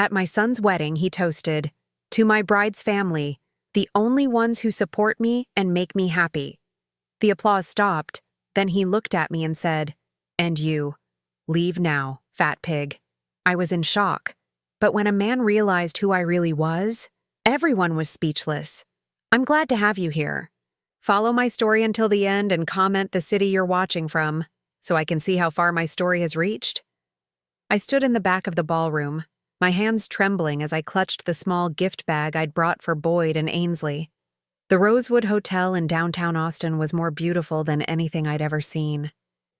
At my son's wedding, he toasted, "To my bride's family, the only ones who support me and make me happy." The applause stopped, then he looked at me and said, "And you, leave now, fat pig." I was in shock, but when a man realized who I really was, everyone was speechless. I'm glad to have you here. Follow my story until the end and comment the city you're watching from, so I can see how far my story has reached. I stood in the back of the ballroom, my hands trembling as I clutched the small gift bag I'd brought for Boyd and Ainsley. The Rosewood Hotel in downtown Austin was more beautiful than anything I'd ever seen.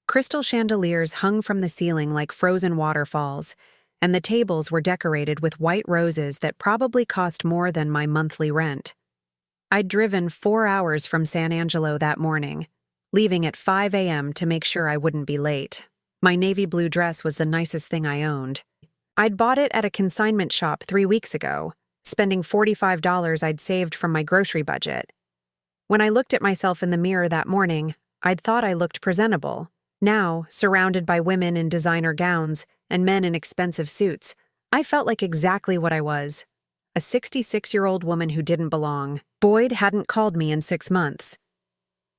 Crystal chandeliers hung from the ceiling like frozen waterfalls, and the tables were decorated with white roses that probably cost more than my monthly rent. I'd driven 4 hours from San Angelo that morning, leaving at 5 a.m. to make sure I wouldn't be late. My navy blue dress was the nicest thing I owned. I'd bought it at a consignment shop 3 weeks ago, spending $45 I'd saved from my grocery budget. When I looked at myself in the mirror that morning, I'd thought I looked presentable. Now, surrounded by women in designer gowns and men in expensive suits, I felt like exactly what I was, a 66-year-old woman who didn't belong. Boyd hadn't called me in 6 months.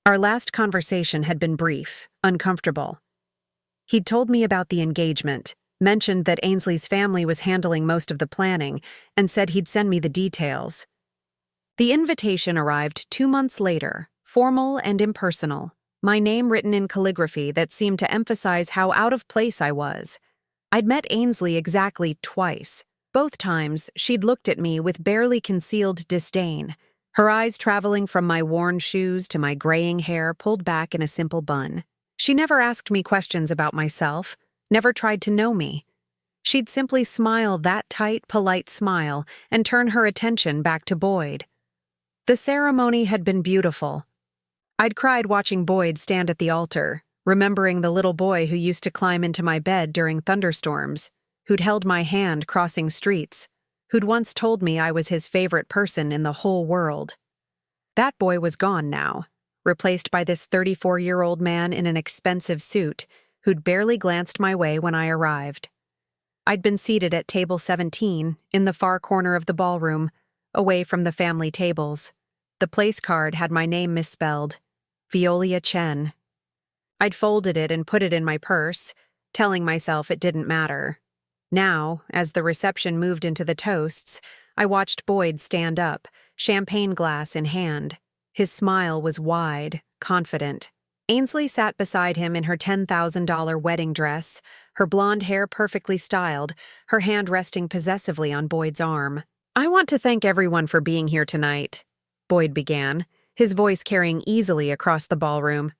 Our last conversation had been brief, uncomfortable. He'd told me about the engagement, mentioned that Ainsley's family was handling most of the planning, and said he'd send me the details. The invitation arrived 2 months later, formal and impersonal, my name written in calligraphy that seemed to emphasize how out of place I was. I'd met Ainsley exactly twice. Both times, she'd looked at me with barely concealed disdain, her eyes traveling from my worn shoes to my graying hair pulled back in a simple bun. She never asked me questions about myself, never tried to know me. She'd simply smile that tight, polite smile and turn her attention back to Boyd. The ceremony had been beautiful. I'd cried watching Boyd stand at the altar, remembering the little boy who used to climb into my bed during thunderstorms, who'd held my hand crossing streets, who'd once told me I was his favorite person in the whole world. That boy was gone now, replaced by this 34-year-old man in an expensive suit who'd barely glanced my way when I arrived. I'd been seated at table 17 in the far corner of the ballroom, away from the family tables. The place card had my name misspelled, Viola Chen. I'd folded it and put it in my purse, telling myself it didn't matter. Now, as the reception moved into the toasts, I watched Boyd stand up, champagne glass in hand. His smile was wide, confident. Ainsley sat beside him in her $10,000 wedding dress, her blonde hair perfectly styled, her hand resting possessively on Boyd's arm. "I want to thank everyone for being here tonight," Boyd began, his voice carrying easily across the ballroom.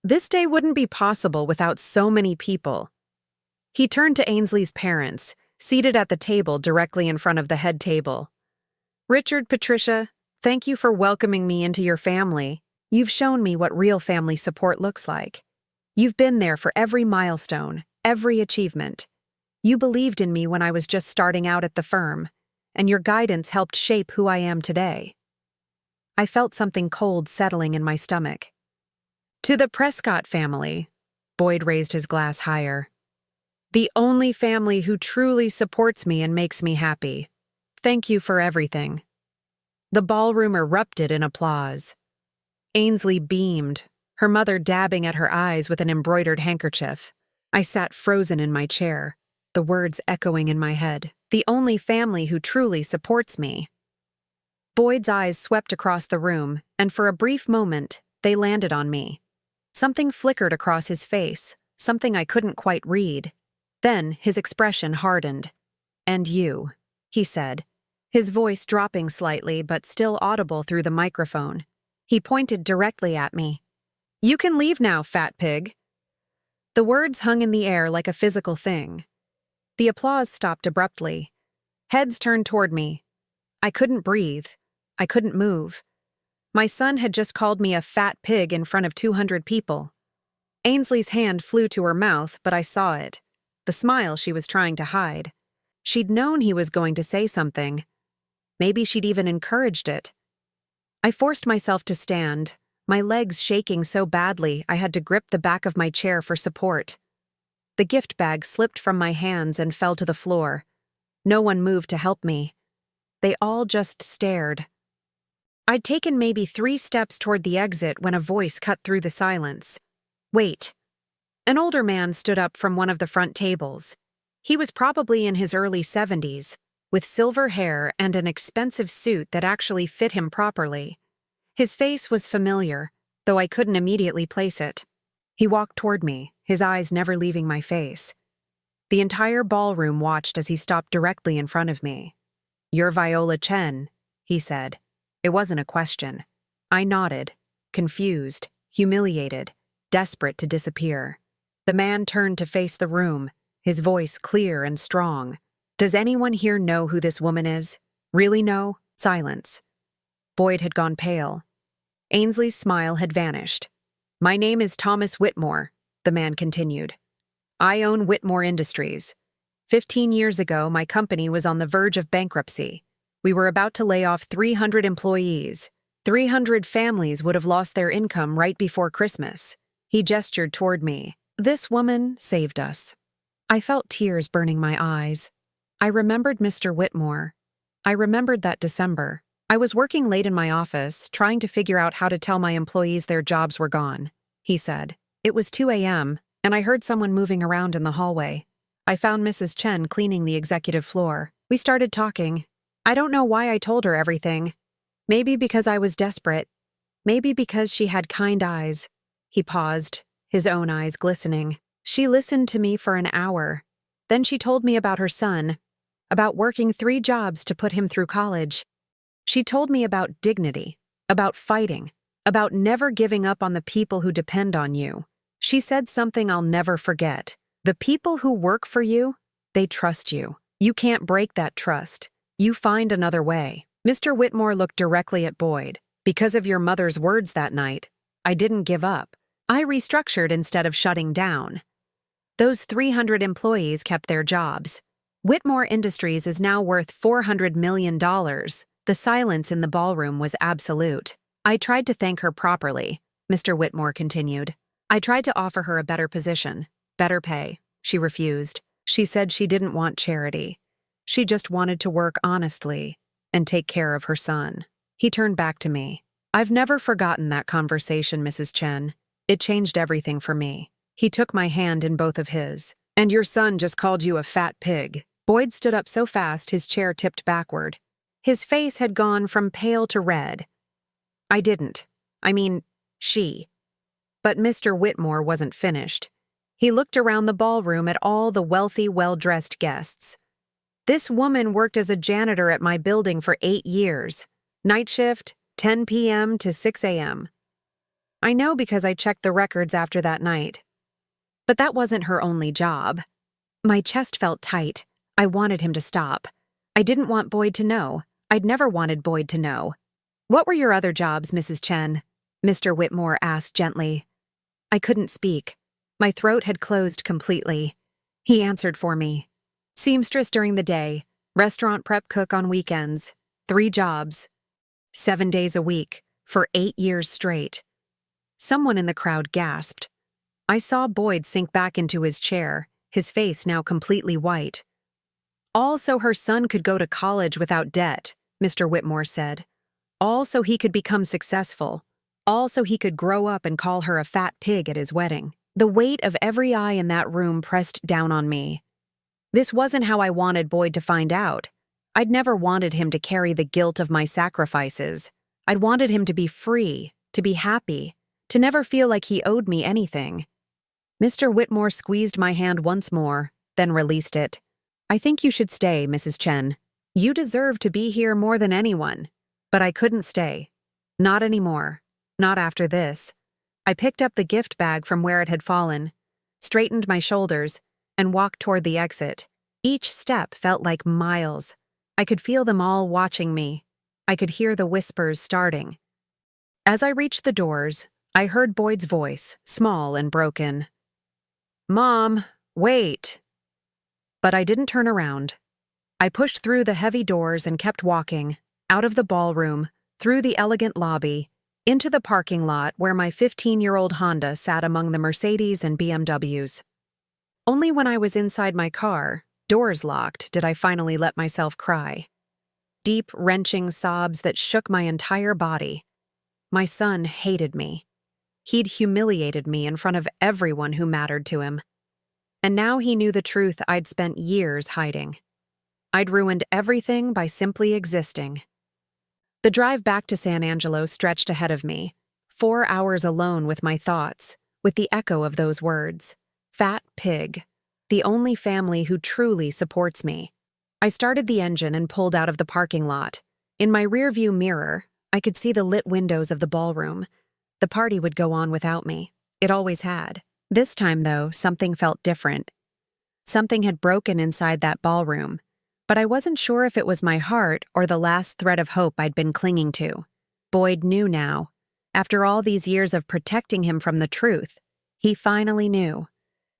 "This day wouldn't be possible without so many people." He turned to Ainsley's parents, seated at the table directly in front of the head table. "Richard, Patricia, thank you for welcoming me into your family. You've shown me what real family support looks like. You've been there for every milestone, every achievement. You believed in me when I was just starting out at the firm, and your guidance helped shape who I am today." I felt something cold settling in my stomach. "To the Prescott family," Boyd raised his glass higher. "The only family who truly supports me and makes me happy. Thank you for everything." The ballroom erupted in applause. Ainsley beamed, her mother dabbing at her eyes with an embroidered handkerchief. I sat frozen in my chair, the words echoing in my head. The only family who truly supports me. Boyd's eyes swept across the room, and for a brief moment, they landed on me. Something flickered across his face, something I couldn't quite read. Then his expression hardened. "And you," he said, his voice dropping slightly but still audible through the microphone. He pointed directly at me. "You can leave now, fat pig." The words hung in the air like a physical thing. The applause stopped abruptly. Heads turned toward me. I couldn't breathe. I couldn't move. My son had just called me a fat pig in front of 200 people. Ainsley's hand flew to her mouth, but I saw it. The smile she was trying to hide. She'd known he was going to say something. Maybe she'd even encouraged it. I forced myself to stand, my legs shaking so badly I had to grip the back of my chair for support. The gift bag slipped from my hands and fell to the floor. No one moved to help me. They all just stared. I'd taken maybe 3 steps toward the exit when a voice cut through the silence. "Wait." An older man stood up from one of the front tables. He was probably in his early 70s, with silver hair and an expensive suit that actually fit him properly. His face was familiar, though I couldn't immediately place it. He walked toward me, his eyes never leaving my face. The entire ballroom watched as he stopped directly in front of me. "You're Viola Chen," he said. It wasn't a question. I nodded, confused, humiliated, desperate to disappear. The man turned to face the room, his voice clear and strong. "Does anyone here know who this woman is? Really know?" Silence. Boyd had gone pale. Ainsley's smile had vanished. "My name is Thomas Whitmore," the man continued. "I own Whitmore Industries. 15 years ago, my company was on the verge of bankruptcy. We were about to lay off 300 employees. 300 families would have lost their income right before Christmas." He gestured toward me. "This woman saved us." I felt tears burning my eyes. I remembered Mr. Whitmore. I remembered that December. I was working late in my office, trying to figure out how to tell my employees their jobs were gone. He said. It was 2 a.m., and I heard someone moving around in the hallway. I found Mrs. Chen cleaning the executive floor. We started talking. I don't know why I told her everything. Maybe because I was desperate. Maybe because she had kind eyes. He paused, his own eyes glistening. She listened to me for an hour. Then she told me about her son, about working 3 jobs to put him through college. She told me about dignity, about fighting, about never giving up on the people who depend on you. She said something I'll never forget. The people who work for you, they trust you. You can't break that trust. You find another way. Mr. Whitmore looked directly at Boyd. Because of your mother's words that night, I didn't give up. I restructured instead of shutting down. Those 300 employees kept their jobs. Whitmore Industries is now worth $400 million. The silence in the ballroom was absolute. I tried to thank her properly, Mr. Whitmore continued. I tried to offer her a better position, better pay. She refused. She said she didn't want charity. She just wanted to work honestly and take care of her son. He turned back to me. I've never forgotten that conversation, Mrs. Chen. It changed everything for me. He took my hand in both of his. And your son just called you a fat pig. Boyd stood up so fast his chair tipped backward. His face had gone from pale to red. I didn't. She. But Mr. Whitmore wasn't finished. He looked around the ballroom at all the wealthy, well-dressed guests. This woman worked as a janitor at my building for 8 years. Night shift, 10 p.m. to 6 a.m. I know because I checked the records after that night. But that wasn't her only job. My chest felt tight. I wanted him to stop. I didn't want Boyd to know. I'd never wanted Boyd to know. What were your other jobs, Mrs. Chen? Mr. Whitmore asked gently. I couldn't speak. My throat had closed completely. He answered for me. Seamstress during the day, restaurant prep cook on weekends, 3 jobs, 7 days a week, for 8 years straight. Someone in the crowd gasped. I saw Boyd sink back into his chair, his face now completely white. All so her son could go to college without debt, Mr. Whitmore said. All so he could become successful. All so he could grow up and call her a fat pig at his wedding. The weight of every eye in that room pressed down on me. This wasn't how I wanted Boyd to find out. I'd never wanted him to carry the guilt of my sacrifices. I'd wanted him to be free, to be happy, to never feel like he owed me anything. Mr. Whitmore squeezed my hand once more, then released it. I think you should stay, Mrs. Chen. You deserve to be here more than anyone. But I couldn't stay. Not anymore. Not after this. I picked up the gift bag from where it had fallen, straightened my shoulders, and walked toward the exit. Each step felt like miles. I could feel them all watching me. I could hear the whispers starting. As I reached the doors, I heard Boyd's voice, small and broken. Mom, wait. But I didn't turn around. I pushed through the heavy doors and kept walking, out of the ballroom, through the elegant lobby, into the parking lot where my 15-year-old Honda sat among the Mercedes and BMWs. Only when I was inside my car, doors locked, did I finally let myself cry. Deep, wrenching sobs that shook my entire body. My son hated me. He'd humiliated me in front of everyone who mattered to him. And now he knew the truth I'd spent years hiding. I'd ruined everything by simply existing. The drive back to San Angelo stretched ahead of me, 4 hours alone with my thoughts, with the echo of those words. Fat pig, the only family who truly supports me. I started the engine and pulled out of the parking lot. In my rearview mirror, I could see the lit windows of the ballroom. The party would go on without me. It always had. This time, though, something felt different. Something had broken inside that ballroom, but I wasn't sure if it was my heart or the last thread of hope I'd been clinging to. Boyd knew now. After all these years of protecting him from the truth, he finally knew.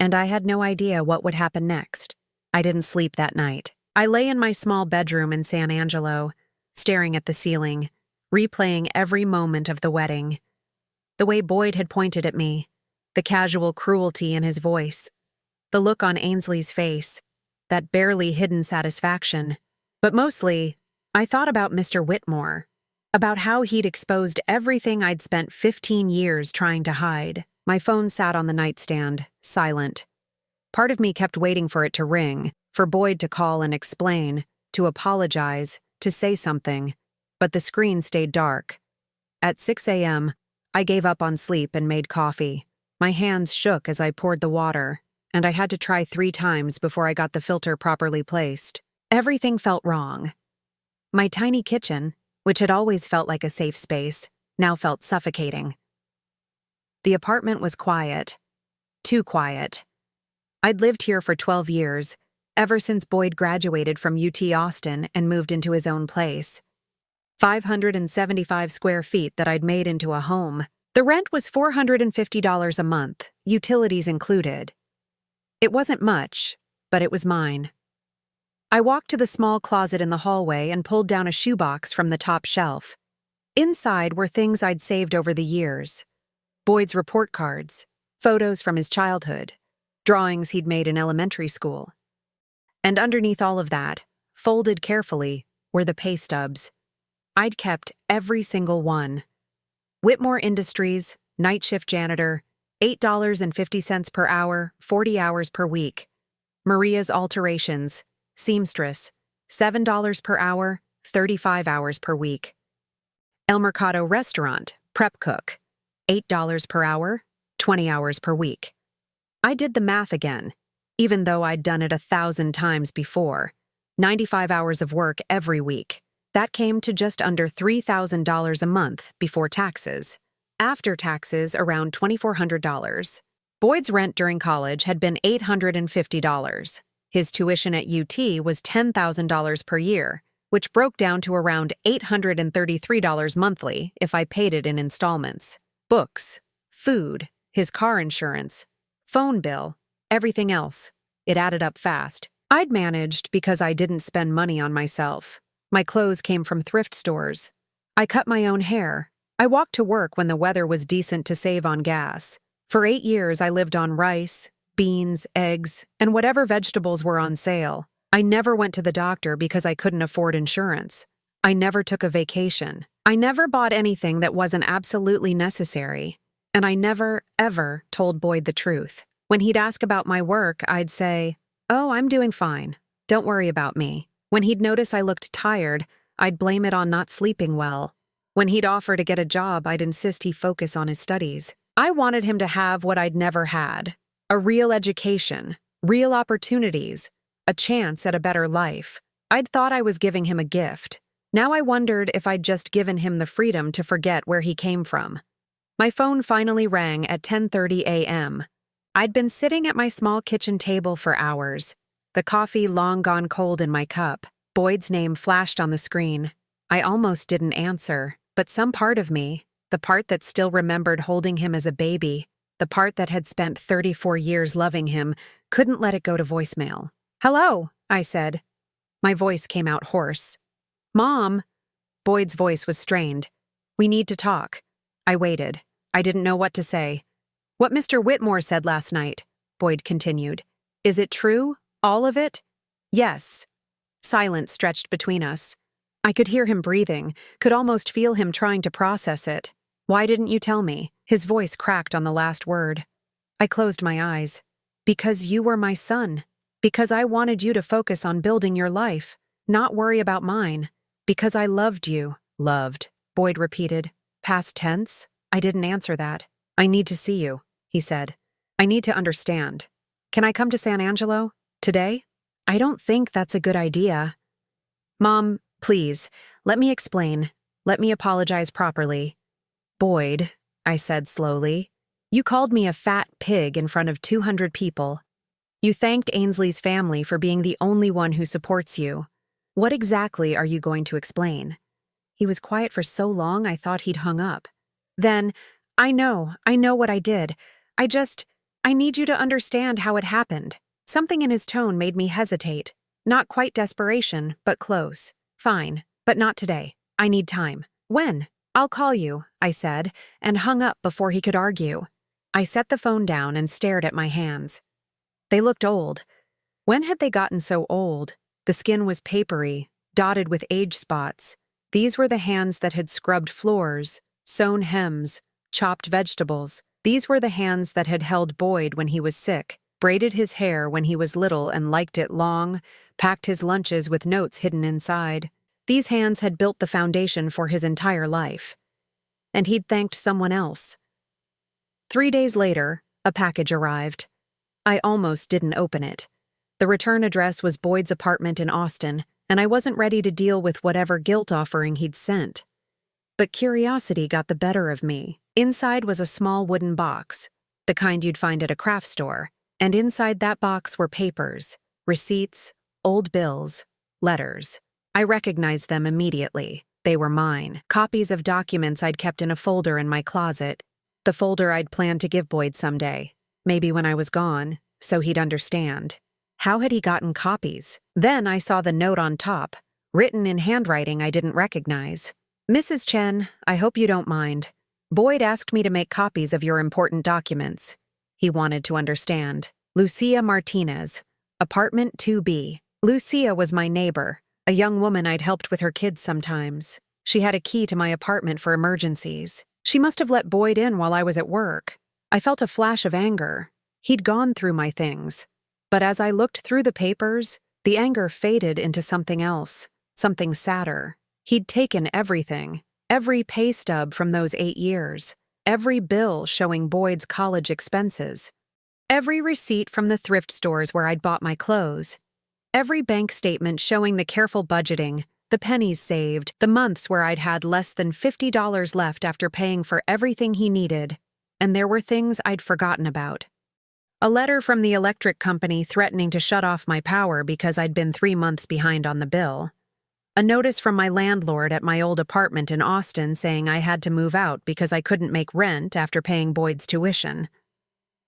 And I had no idea what would happen next. I didn't sleep that night. I lay in my small bedroom in San Angelo, staring at the ceiling, replaying every moment of the wedding. The way Boyd had pointed at me, the casual cruelty in his voice, the look on Ainsley's face, that barely hidden satisfaction. But mostly, I thought about Mr. Whitmore, about how he'd exposed everything I'd spent 15 years trying to hide. My phone sat on the nightstand, silent. Part of me kept waiting for it to ring, for Boyd to call and explain, to apologize, to say something, but the screen stayed dark. At 6 a.m., I gave up on sleep and made coffee. My hands shook as I poured the water, and I had to try 3 times before I got the filter properly placed. Everything felt wrong. My tiny kitchen, which had always felt like a safe space, now felt suffocating. The apartment was quiet. Too quiet. I'd lived here for 12 years, ever since Boyd graduated from UT Austin and moved into his own place. 575 square feet that I'd made into a home. The rent was $450 a month, utilities included. It wasn't much, but it was mine. I walked to the small closet in the hallway and pulled down a shoebox from the top shelf. Inside were things I'd saved over the years. Boyd's report cards, photos from his childhood, drawings he'd made in elementary school. And underneath all of that, folded carefully, were the pay stubs. I'd kept every single one. Whitmore Industries, night shift janitor, $8.50 per hour, 40 hours per week. Maria's Alterations, seamstress, $7 per hour, 35 hours per week. El Mercado Restaurant, prep cook, $8 per hour, 20 hours per week. I did the math again, even though I'd done it 1,000 times before. 95 hours of work every week. That came to just under $3,000 a month before taxes. After taxes, around $2,400. Boyd's rent during college had been $850. His tuition at UT was $10,000 per year, which broke down to around $833 monthly if I paid it in installments. Books, food, his car insurance, phone bill, everything else. It added up fast. I'd managed because I didn't spend money on myself. My clothes came from thrift stores. I cut my own hair. I walked to work when the weather was decent to save on gas. For 8 years, I lived on rice, beans, eggs, and whatever vegetables were on sale. I never went to the doctor because I couldn't afford insurance. I never took a vacation. I never bought anything that wasn't absolutely necessary. And I never, ever told Boyd the truth. When he'd ask about my work, I'd say, "Oh, I'm doing fine. Don't worry about me." When he'd notice I looked tired, I'd blame it on not sleeping well. When he'd offer to get a job, I'd insist he focus on his studies. I wanted him to have what I'd never had. A real education, real opportunities, a chance at a better life. I'd thought I was giving him a gift. Now I wondered if I'd just given him the freedom to forget where he came from. My phone finally rang at 10:30 a.m. I'd been sitting at my small kitchen table for hours, the coffee long gone cold in my cup. Boyd's name flashed on the screen. I almost didn't answer, but some part of me, the part that still remembered holding him as a baby, the part that had spent 34 years loving him, couldn't let it go to voicemail. "Hello," I said. My voice came out hoarse. "Mom." Boyd's voice was strained. "We need to talk." I waited. I didn't know what to say. "What Mr. Whitmore said last night," Boyd continued. "Is it true? All of it?" Yes. Silence stretched between us. I could hear him breathing, could almost feel him trying to process it. Why didn't you tell me? His voice cracked on the last word. I closed my eyes. Because you were my son. Because I wanted you to focus on building your life, not worry about mine. Because I loved you. Loved, Boyd repeated. Past tense? I didn't answer that. I need to see you, he said. I need to understand. Can I come to San Angelo? Today? I don't think that's a good idea. Mom, please, let me explain. Let me apologize properly. Boyd, I said slowly, you called me a fat pig in front of 200 people. You thanked Ainsley's family for being the only one who supports you. What exactly are you going to explain? He was quiet for so long I thought he'd hung up. Then, I know what I did. I need you to understand how it happened. Something in his tone made me hesitate. Not quite desperation, but close. Fine, but not today. I need time. When? I'll call you, I said, and hung up before he could argue. I set the phone down and stared at my hands. They looked old. When had they gotten so old? The skin was papery, dotted with age spots. These were the hands that had scrubbed floors, sewn hems, chopped vegetables. These were the hands that had held Boyd when he was sick, braided his hair when he was little and liked it long, packed his lunches with notes hidden inside. These hands had built the foundation for his entire life. And he'd thanked someone else. 3 days later, a package arrived. I almost didn't open it. The return address was Boyd's apartment in Austin, and I wasn't ready to deal with whatever guilt offering he'd sent. But curiosity got the better of me. Inside was a small wooden box, the kind you'd find at a craft store, and inside that box were papers, receipts, old bills, letters. I recognized them immediately. They were mine. Copies of documents I'd kept in a folder in my closet, the folder I'd planned to give Boyd someday, maybe when I was gone, so he'd understand. How had he gotten copies? Then I saw the note on top, written in handwriting I didn't recognize. Mrs. Chen, I hope you don't mind. Boyd asked me to make copies of your important documents. He wanted to understand. Lucia Martinez, apartment 2B. Lucia was my neighbor, a young woman I'd helped with her kids sometimes. She had a key to my apartment for emergencies. She must have let Boyd in while I was at work. I felt a flash of anger. He'd gone through my things. But as I looked through the papers, the anger faded into something else, something sadder. He'd taken everything, every pay stub from those 8 years, every bill showing Boyd's college expenses, every receipt from the thrift stores where I'd bought my clothes, every bank statement showing the careful budgeting, the pennies saved, the months where I'd had less than $50 left after paying for everything he needed. And there were things I'd forgotten about. A letter from the electric company threatening to shut off my power because I'd been 3 months behind on the bill. A notice from my landlord at my old apartment in Austin saying I had to move out because I couldn't make rent after paying Boyd's tuition.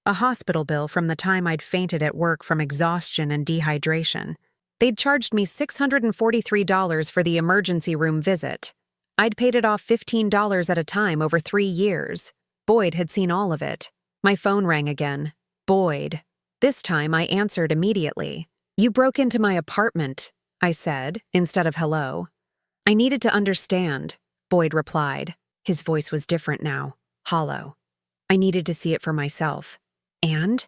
A hospital bill from the time I'd fainted at work from exhaustion and dehydration. They'd charged me $643 for the emergency room visit. I'd paid it off $15 at a time over 3 years. Boyd had seen all of it. My phone rang again. Boyd. This time I answered immediately. You broke into my apartment, I said, instead of hello. I needed to understand, Boyd replied. His voice was different now, hollow. I needed to see it for myself. And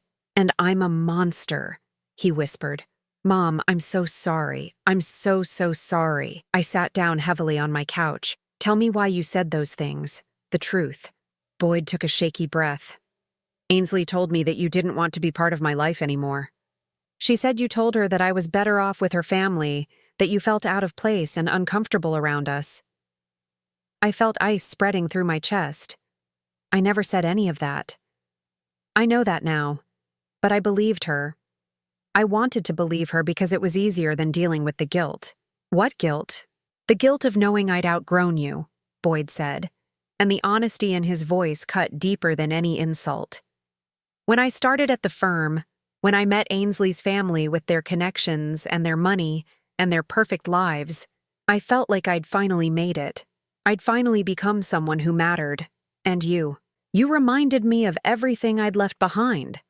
I'm a monster, he whispered. Mom, I'm so sorry. I'm so sorry. I sat down heavily on my couch. Tell me why you said those things. The truth. Boyd took a shaky breath. Ainsley told me that you didn't want to be part of my life anymore. She said you told her that I was better off with her family, that you felt out of place and uncomfortable around us. I felt ice spreading through my chest. I never said any of that. I know that now, but I believed her. I wanted to believe her because it was easier than dealing with the guilt. What guilt? The guilt of knowing I'd outgrown you, Boyd said, and the honesty in his voice cut deeper than any insult. When I started at the firm, when I met Ainsley's family with their connections and their money and their perfect lives, I felt like I'd finally made it. I'd finally become someone who mattered. And you reminded me of everything I'd left behind.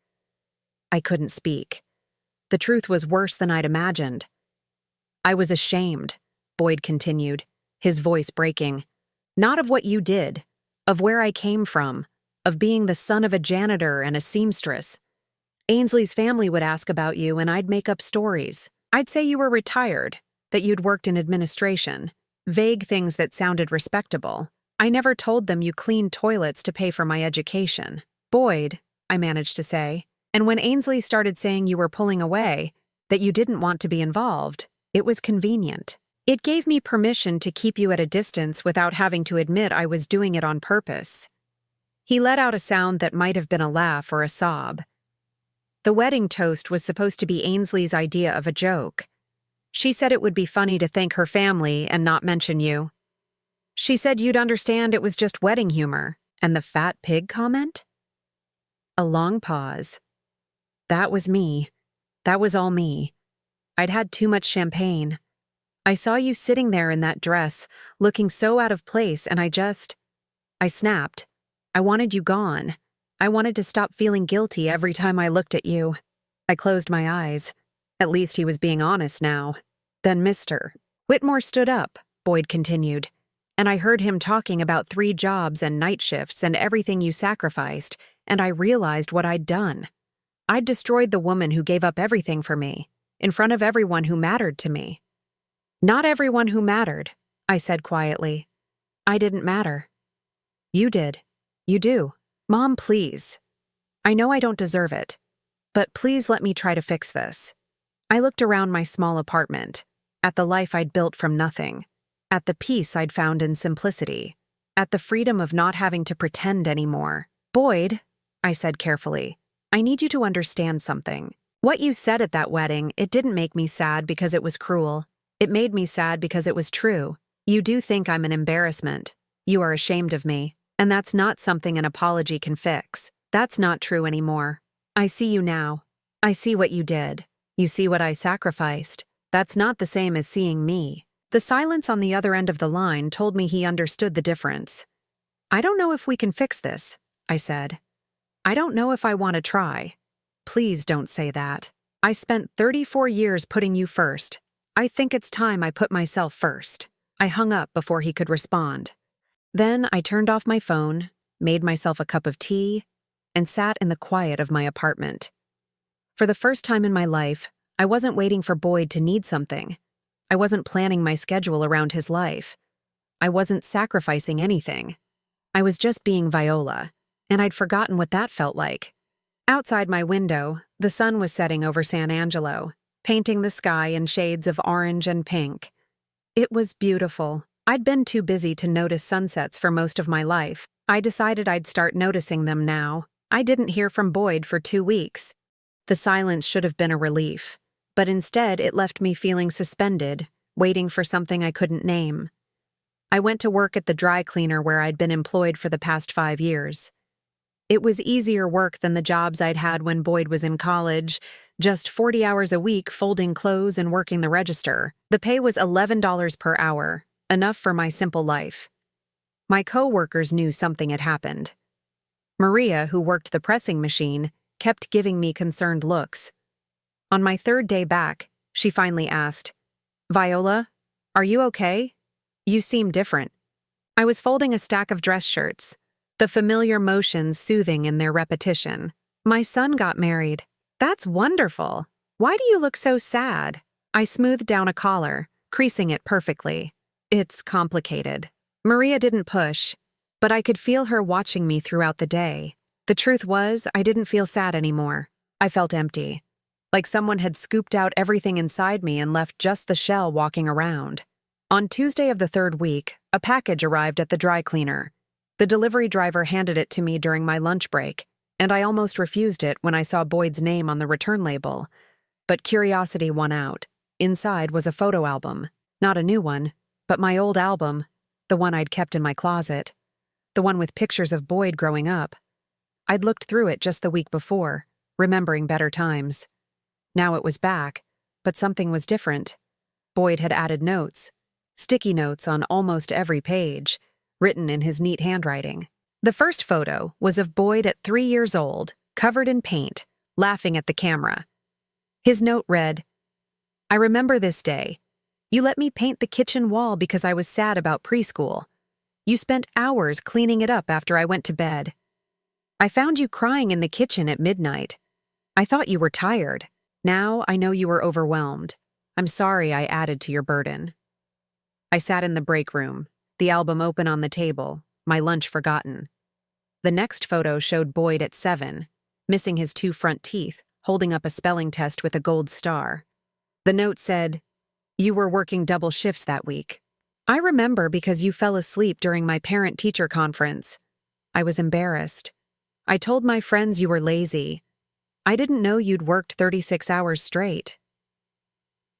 I couldn't speak. The truth was worse than I'd imagined. I was ashamed, Boyd continued, his voice breaking. Not of what you did, of where I came from, of being the son of a janitor and a seamstress. Ainsley's family would ask about you and I'd make up stories. I'd say you were retired, that you'd worked in administration, vague things that sounded respectable. I never told them you cleaned toilets to pay for my education. Boyd, I managed to say, and when Ainsley started saying you were pulling away, that you didn't want to be involved, it was convenient. It gave me permission to keep you at a distance without having to admit I was doing it on purpose. He let out a sound that might have been a laugh or a sob. The wedding toast was supposed to be Ainsley's idea of a joke. She said it would be funny to thank her family and not mention you. She said you'd understand it was just wedding humor. And the fat pig comment? A long pause. That was me. That was all me. I'd had too much champagne. I saw you sitting there in that dress, looking so out of place, and I snapped. I wanted you gone. I wanted to stop feeling guilty every time I looked at you. I closed my eyes. At least he was being honest now. Then Mr. Whitmore stood up, Boyd continued, and I heard him talking about 3 jobs and night shifts and everything you sacrificed, and I realized what I'd done. I'd destroyed the woman who gave up everything for me, in front of everyone who mattered to me. Not everyone who mattered, I said quietly. I didn't matter. You did. You do. Mom, please. I know I don't deserve it, but please let me try to fix this. I looked around my small apartment, at the life I'd built from nothing, at the peace I'd found in simplicity, at the freedom of not having to pretend anymore. Boyd, I said carefully, I need you to understand something. What you said at that wedding, it didn't make me sad because it was cruel. It made me sad because it was true. You do think I'm an embarrassment. You are ashamed of me. And that's not something an apology can fix. That's not true anymore. I see you now. I see what you did. You see what I sacrificed. That's not the same as seeing me. The silence on the other end of the line told me he understood the difference. I don't know if we can fix this, I said. I don't know if I want to try. Please don't say that. I spent 34 years putting you first. I think it's time I put myself first. I hung up before he could respond. Then I turned off my phone, made myself a cup of tea, and sat in the quiet of my apartment. For the first time in my life, I wasn't waiting for Boyd to need something. I wasn't planning my schedule around his life. I wasn't sacrificing anything. I was just being Viola, and I'd forgotten what that felt like. Outside my window, the sun was setting over San Angelo, painting the sky in shades of orange and pink. It was beautiful. I'd been too busy to notice sunsets for most of my life. I decided I'd start noticing them now. I didn't hear from Boyd for 2 weeks. The silence should have been a relief, but instead it left me feeling suspended, waiting for something I couldn't name. I went to work at the dry cleaner where I'd been employed for the past 5 years. It was easier work than the jobs I'd had when Boyd was in college, just 40 hours a week folding clothes and working the register. The pay was $11 per hour. Enough for my simple life. My co-workers knew something had happened. Maria, who worked the pressing machine, kept giving me concerned looks. On my 3rd day back, she finally asked, Viola, are you okay? You seem different. I was folding a stack of dress shirts, the familiar motions soothing in their repetition. My son got married. That's wonderful. Why do you look so sad? I smoothed down a collar, creasing it perfectly. It's complicated. Maria didn't push, but I could feel her watching me throughout the day. The truth was, I didn't feel sad anymore. I felt empty, like someone had scooped out everything inside me and left just the shell walking around. On Tuesday of the 3rd week, a package arrived at the dry cleaner. The delivery driver handed it to me during my lunch break, and I almost refused it when I saw Boyd's name on the return label. But curiosity won out. Inside was a photo album, not a new one, but my old album, the one I'd kept in my closet, the one with pictures of Boyd growing up. I'd looked through it just the week before, remembering better times. Now it was back, but something was different. Boyd had added notes, sticky notes on almost every page, written in his neat handwriting. The first photo was of Boyd at 3 years old, covered in paint, laughing at the camera. His note read, I remember this day. You let me paint the kitchen wall because I was sad about preschool. You spent hours cleaning it up after I went to bed. I found you crying in the kitchen at midnight. I thought you were tired. Now I know you were overwhelmed. I'm sorry I added to your burden. I sat in the break room, the album open on the table, my lunch forgotten. The next photo showed Boyd at 7, missing his 2 front teeth, holding up a spelling test with a gold star. The note said, "You were working double shifts that week. I remember because you fell asleep during my parent-teacher conference. I was embarrassed. I told my friends you were lazy. I didn't know you'd worked 36 hours straight."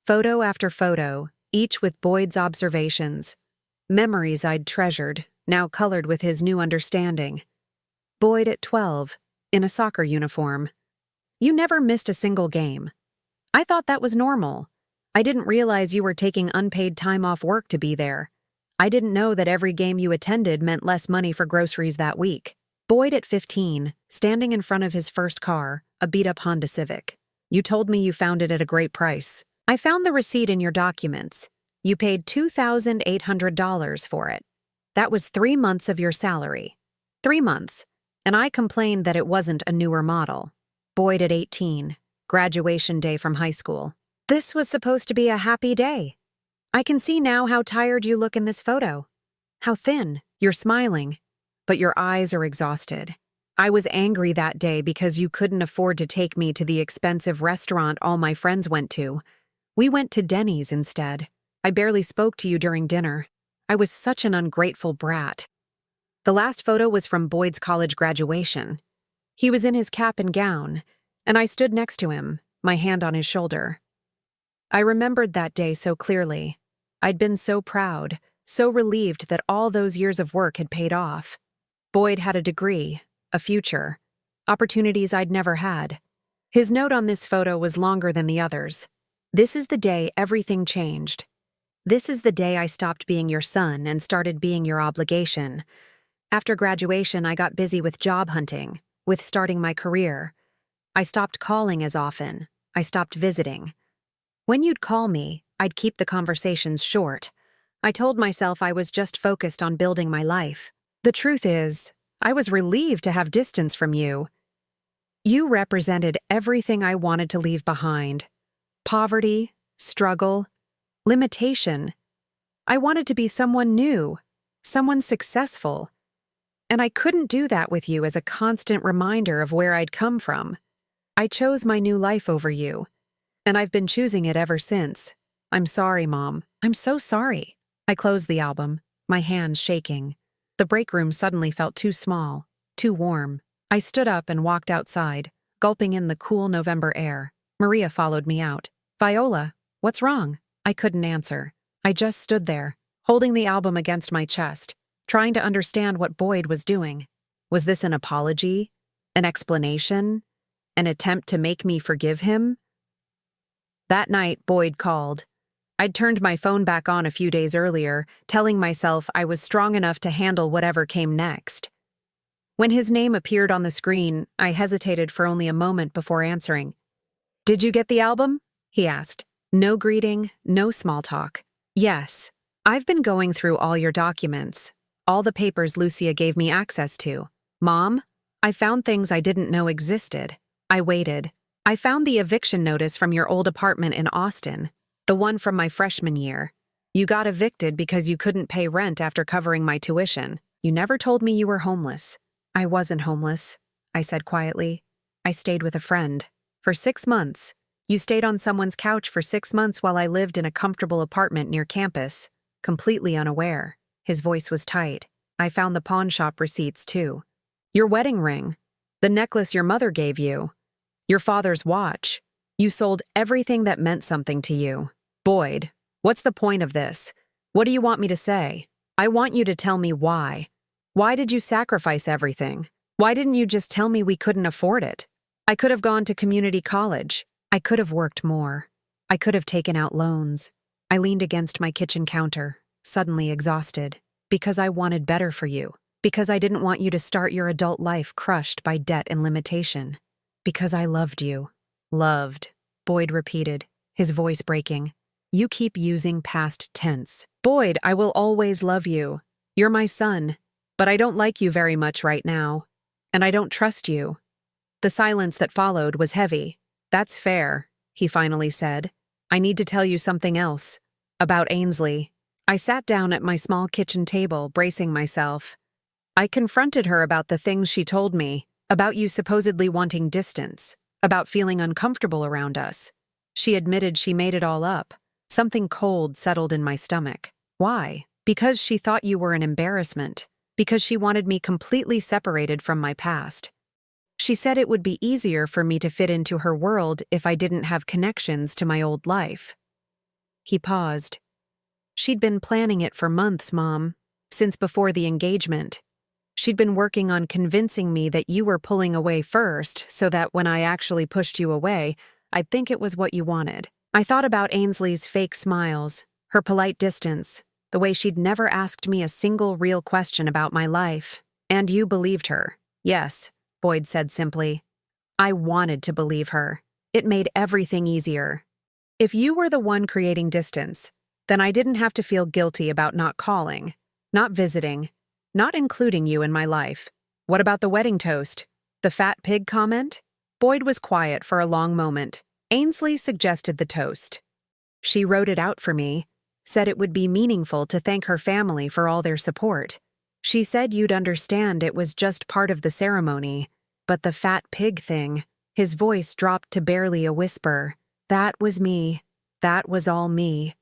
Photo after photo, each with Boyd's observations. Memories I'd treasured, now colored with his new understanding. Boyd at 12, in a soccer uniform. You never missed a single game. I thought that was normal. I didn't realize you were taking unpaid time off work to be there. I didn't know that every game you attended meant less money for groceries that week. Boyd at 15, standing in front of his first car, a beat-up Honda Civic. You told me you found it at a great price. I found the receipt in your documents. You paid $2,800 for it. That was 3 months of your salary. 3 months. And I complained that it wasn't a newer model. Boyd at 18, graduation day from high school. This was supposed to be a happy day. I can see now how tired you look in this photo. How thin. You're smiling, but your eyes are exhausted. I was angry that day because you couldn't afford to take me to the expensive restaurant all my friends went to. We went to Denny's instead. I barely spoke to you during dinner. I was such an ungrateful brat. The last photo was from Boyd's college graduation. He was in his cap and gown, and I stood next to him, my hand on his shoulder. I remembered that day so clearly. I'd been so proud, so relieved that all those years of work had paid off. Boyd had a degree, a future, opportunities I'd never had. His note on this photo was longer than the others. This is the day everything changed. This is the day I stopped being your son and started being your obligation. After graduation, I got busy with job hunting, with starting my career. I stopped calling as often. I stopped visiting. When you'd call me, I'd keep the conversations short. I told myself I was just focused on building my life. The truth is, I was relieved to have distance from you. You represented everything I wanted to leave behind. Poverty, struggle, limitation. I wanted to be someone new, someone successful. And I couldn't do that with you as a constant reminder of where I'd come from. I chose my new life over you, and I've been choosing it ever since. I'm sorry, Mom. I'm so sorry. I closed the album, my hands shaking. The break room suddenly felt too small, too warm. I stood up and walked outside, gulping in the cool November air. Maria followed me out. Viola, what's wrong? I couldn't answer. I just stood there, holding the album against my chest, trying to understand what Boyd was doing. Was this an apology? An explanation? An attempt to make me forgive him? That night, Boyd called. I'd turned my phone back on a few days earlier, telling myself I was strong enough to handle whatever came next. When his name appeared on the screen, I hesitated for only a moment before answering. "Did you get the album?" he asked. No greeting, no small talk. "Yes. I've been going through all your documents, all the papers Lucia gave me access to. Mom, I found things I didn't know existed." I waited. I found the eviction notice from your old apartment in Austin, the one from my freshman year. You got evicted because you couldn't pay rent after covering my tuition. You never told me you were homeless. I wasn't homeless, I said quietly. I stayed with a friend. For 6 months. You stayed on someone's couch for 6 months while I lived in a comfortable apartment near campus, completely unaware. His voice was tight. I found the pawn shop receipts, too. Your wedding ring. The necklace your mother gave you. Your father's watch. You sold everything that meant something to you. Boyd, what's the point of this? What do you want me to say? I want you to tell me why. Why did you sacrifice everything? Why didn't you just tell me we couldn't afford it? I could have gone to community college. I could have worked more. I could have taken out loans. I leaned against my kitchen counter, suddenly exhausted, because I wanted better for you, because I didn't want you to start your adult life crushed by debt and limitation, because I loved you. Loved, Boyd repeated, his voice breaking. You keep using past tense. Boyd, I will always love you. You're my son. But I don't like you very much right now. And I don't trust you. The silence that followed was heavy. That's fair, he finally said. I need to tell you something else. About Ainsley. I sat down at my small kitchen table, bracing myself. I confronted her about the things she told me, about you supposedly wanting distance, about feeling uncomfortable around us. She admitted she made it all up. Something cold settled in my stomach. Why? Because she thought you were an embarrassment. Because she wanted me completely separated from my past. She said it would be easier for me to fit into her world if I didn't have connections to my old life. He paused. She'd been planning it for months, Mom, since before the engagement. She'd been working on convincing me that you were pulling away first so that when I actually pushed you away, I'd think it was what you wanted. I thought about Ainsley's fake smiles, her polite distance, the way she'd never asked me a single real question about my life. And you believed her. Yes, Boyd said simply. I wanted to believe her. It made everything easier. If you were the one creating distance, then I didn't have to feel guilty about not calling, not visiting, not including you in my life. What about the wedding toast? The fat pig comment? Boyd was quiet for a long moment. Ainsley suggested the toast. She wrote it out for me, said it would be meaningful to thank her family for all their support. She said you'd understand it was just part of the ceremony, but the fat pig thing, his voice dropped to barely a whisper. That was me. That was all me.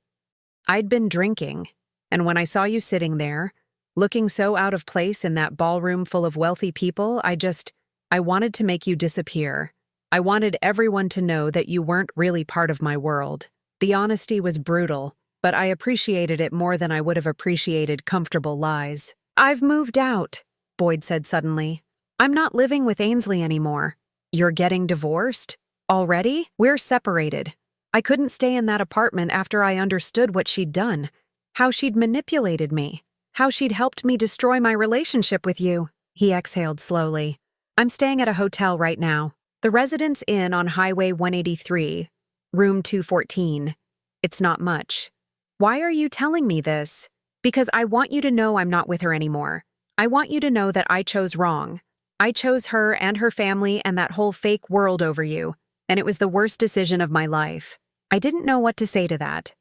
I'd been drinking, and when I saw you sitting there, looking so out of place in that ballroom full of wealthy people, I wanted to make you disappear. I wanted everyone to know that you weren't really part of my world. The honesty was brutal, but I appreciated it more than I would have appreciated comfortable lies. I've moved out, Boyd said suddenly. I'm not living with Ainsley anymore. You're getting divorced? Already? We're separated. I couldn't stay in that apartment after I understood what she'd done, how she'd manipulated me, how she'd helped me destroy my relationship with you. He exhaled slowly. I'm staying at a hotel right now. The Residence Inn on Highway 183, room 214. It's not much. Why are you telling me this? Because I want you to know I'm not with her anymore. I want you to know that I chose wrong. I chose her and her family and that whole fake world over you, and it was the worst decision of my life. I didn't know what to say to that.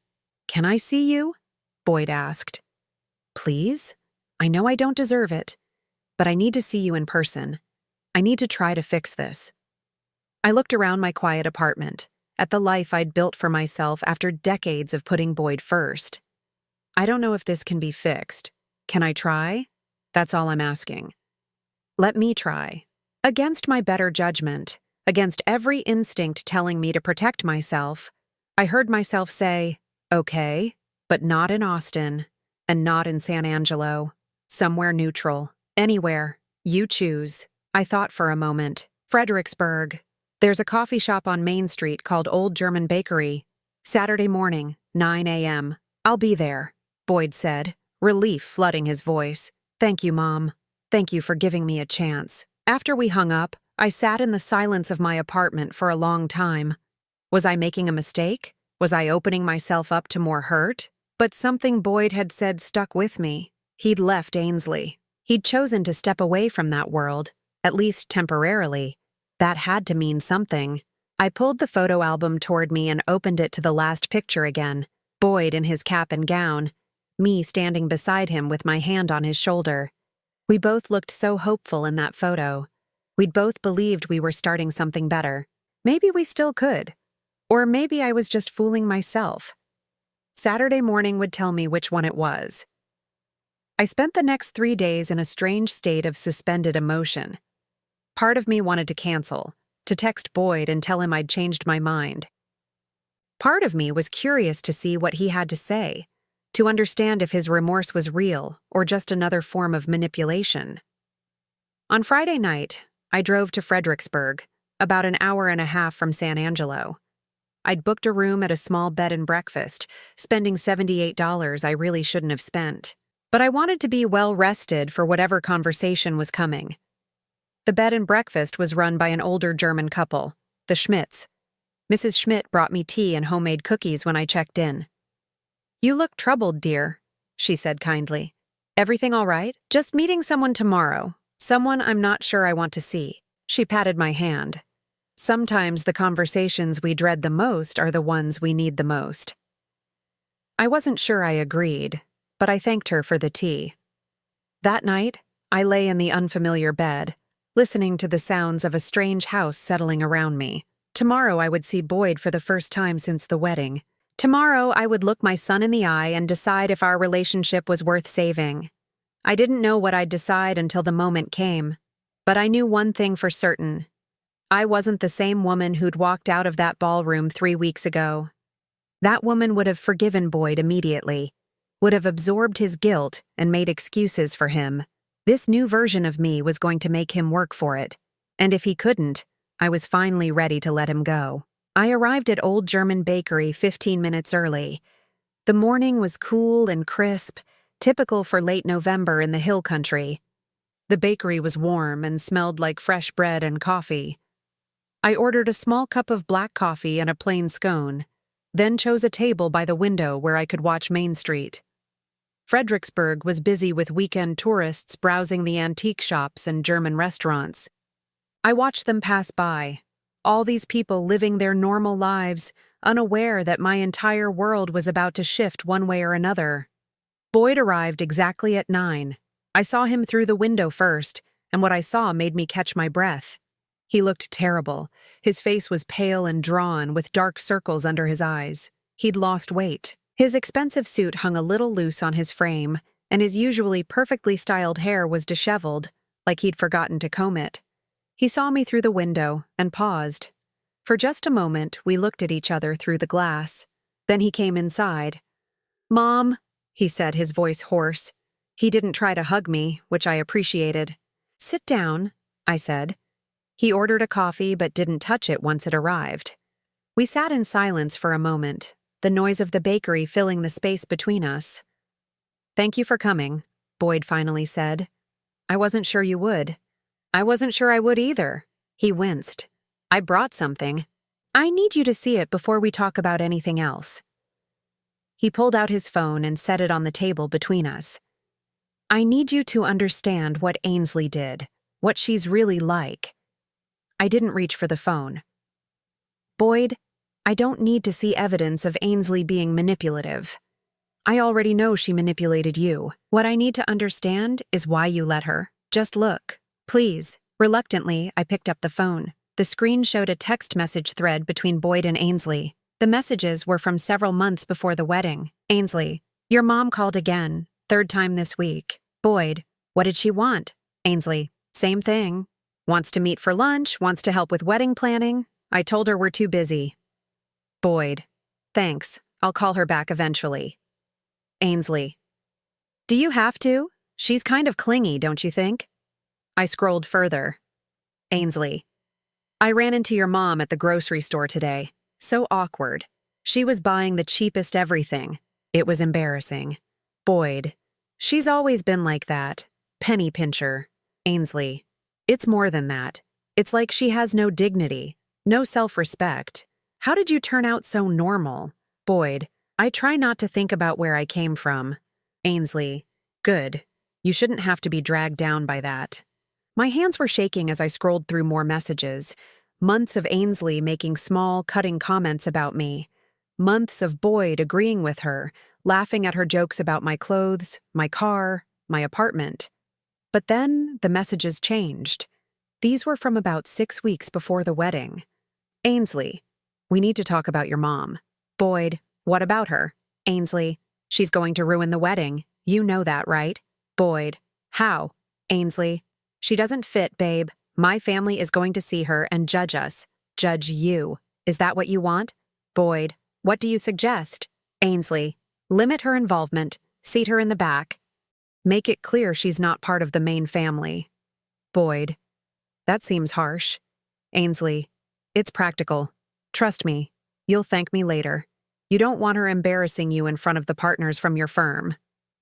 Can I see you? Boyd asked. Please? I know I don't deserve it, but I need to see you in person. I need to try to fix this. I looked around my quiet apartment, at the life I'd built for myself after decades of putting Boyd first. I don't know if this can be fixed. Can I try? That's all I'm asking. Let me try. Against my better judgment, against every instinct telling me to protect myself, I heard myself say, okay, but not in Austin, and not in San Angelo. Somewhere neutral. Anywhere. You choose. I thought for a moment. Fredericksburg. There's a coffee shop on Main Street called Old German Bakery. Saturday morning, 9 a.m. I'll be there, Boyd said, relief flooding his voice. Thank you, Mom. Thank you for giving me a chance. After we hung up, I sat in the silence of my apartment for a long time. Was I making a mistake? Was I opening myself up to more hurt? But something Boyd had said stuck with me. He'd left Ainsley. He'd chosen to step away from that world, at least temporarily. That had to mean something. I pulled the photo album toward me and opened it to the last picture again. Boyd in his cap and gown, me standing beside him with my hand on his shoulder. We both looked so hopeful in that photo. We'd both believed we were starting something better. Maybe we still could. Or maybe I was just fooling myself. Saturday morning would tell me which one it was. I spent the next 3 days in a strange state of suspended emotion. Part of me wanted to cancel, to text Boyd and tell him I'd changed my mind. Part of me was curious to see what he had to say, to understand if his remorse was real or just another form of manipulation. On Friday night, I drove to Fredericksburg, about an hour and a half from San Angelo. I'd booked a room at a small bed and breakfast, spending $78 I really shouldn't have spent. But I wanted to be well rested for whatever conversation was coming. The bed and breakfast was run by an older German couple, the Schmidts. Mrs. Schmidt brought me tea and homemade cookies when I checked in. You look troubled, dear, she said kindly. Everything all right? Just meeting someone tomorrow. Someone I'm not sure I want to see. She patted my hand. Sometimes the conversations we dread the most are the ones we need the most. I wasn't sure I agreed, but I thanked her for the tea. That night, I lay in the unfamiliar bed, listening to the sounds of a strange house settling around me. Tomorrow I would see Boyd for the first time since the wedding. Tomorrow I would look my son in the eye and decide if our relationship was worth saving. I didn't know what I'd decide until the moment came, but I knew one thing for certain. I wasn't the same woman who'd walked out of that ballroom 3 weeks ago. That woman would have forgiven Boyd immediately, would have absorbed his guilt and made excuses for him. This new version of me was going to make him work for it, and if he couldn't, I was finally ready to let him go. I arrived at Old German Bakery 15 minutes early. The morning was cool and crisp, typical for late November in the hill country. The bakery was warm and smelled like fresh bread and coffee. I ordered a small cup of black coffee and a plain scone, then chose a table by the window where I could watch Main Street. Fredericksburg was busy with weekend tourists browsing the antique shops and German restaurants. I watched them pass by, all these people living their normal lives, unaware that my entire world was about to shift one way or another. Boyd arrived exactly at 9. I saw him through the window first, and what I saw made me catch my breath. He looked terrible. His face was pale and drawn, with dark circles under his eyes. He'd lost weight. His expensive suit hung a little loose on his frame, and his usually perfectly styled hair was disheveled, like he'd forgotten to comb it. He saw me through the window and paused. For just a moment, we looked at each other through the glass. Then he came inside. "Mom," he said, his voice hoarse. He didn't try to hug me, which I appreciated. "Sit down," I said. He ordered a coffee but didn't touch it once it arrived. We sat in silence for a moment, the noise of the bakery filling the space between us. "Thank you for coming," Boyd finally said. "I wasn't sure you would." "I wasn't sure I would either." He winced. "I brought something. I need you to see it before we talk about anything else." He pulled out his phone and set it on the table between us. "I need you to understand what Ainsley did, what she's really like." I didn't reach for the phone. "Boyd, I don't need to see evidence of Ainsley being manipulative. I already know she manipulated you. What I need to understand is why you let her. Just look. Please." Reluctantly, I picked up the phone. The screen showed a text message thread between Boyd and Ainsley. The messages were from several months before the wedding. "Ainsley, your mom called again, 3rd time this week." "Boyd, what did she want?" "Ainsley, same thing. Wants to meet for lunch, wants to help with wedding planning. I told her we're too busy." "Boyd, thanks. I'll call her back eventually." Ainsley, "Do you have to? She's kind of clingy, don't you think?" I scrolled further. Ainsley, "I ran into your mom at the grocery store today. So awkward. She was buying the cheapest everything. It was embarrassing." Boyd, "She's always been like that. Penny pincher." Ainsley, "It's more than that. It's like she has no dignity, no self-respect. How did you turn out so normal?" Boyd, "I try not to think about where I came from." Ainsley, "Good. You shouldn't have to be dragged down by that." My hands were shaking as I scrolled through more messages. Months of Ainsley making small, cutting comments about me. Months of Boyd agreeing with her, laughing at her jokes about my clothes, my car, my apartment. But then the messages changed. These were from about 6 weeks before the wedding. Ainsley, "We need to talk about your mom." Boyd, "What about her?" Ainsley, "She's going to ruin the wedding. You know that, right?" Boyd, "How?" Ainsley, "She doesn't fit, babe. My family is going to see her and judge us. Judge you. Is that what you want?" Boyd, "What do you suggest?" Ainsley, "Limit her involvement. Seat her in the back. Make it clear she's not part of the main family." Boyd, "That seems harsh." Ainsley, "It's practical. Trust me. You'll thank me later. You don't want her embarrassing you in front of the partners from your firm."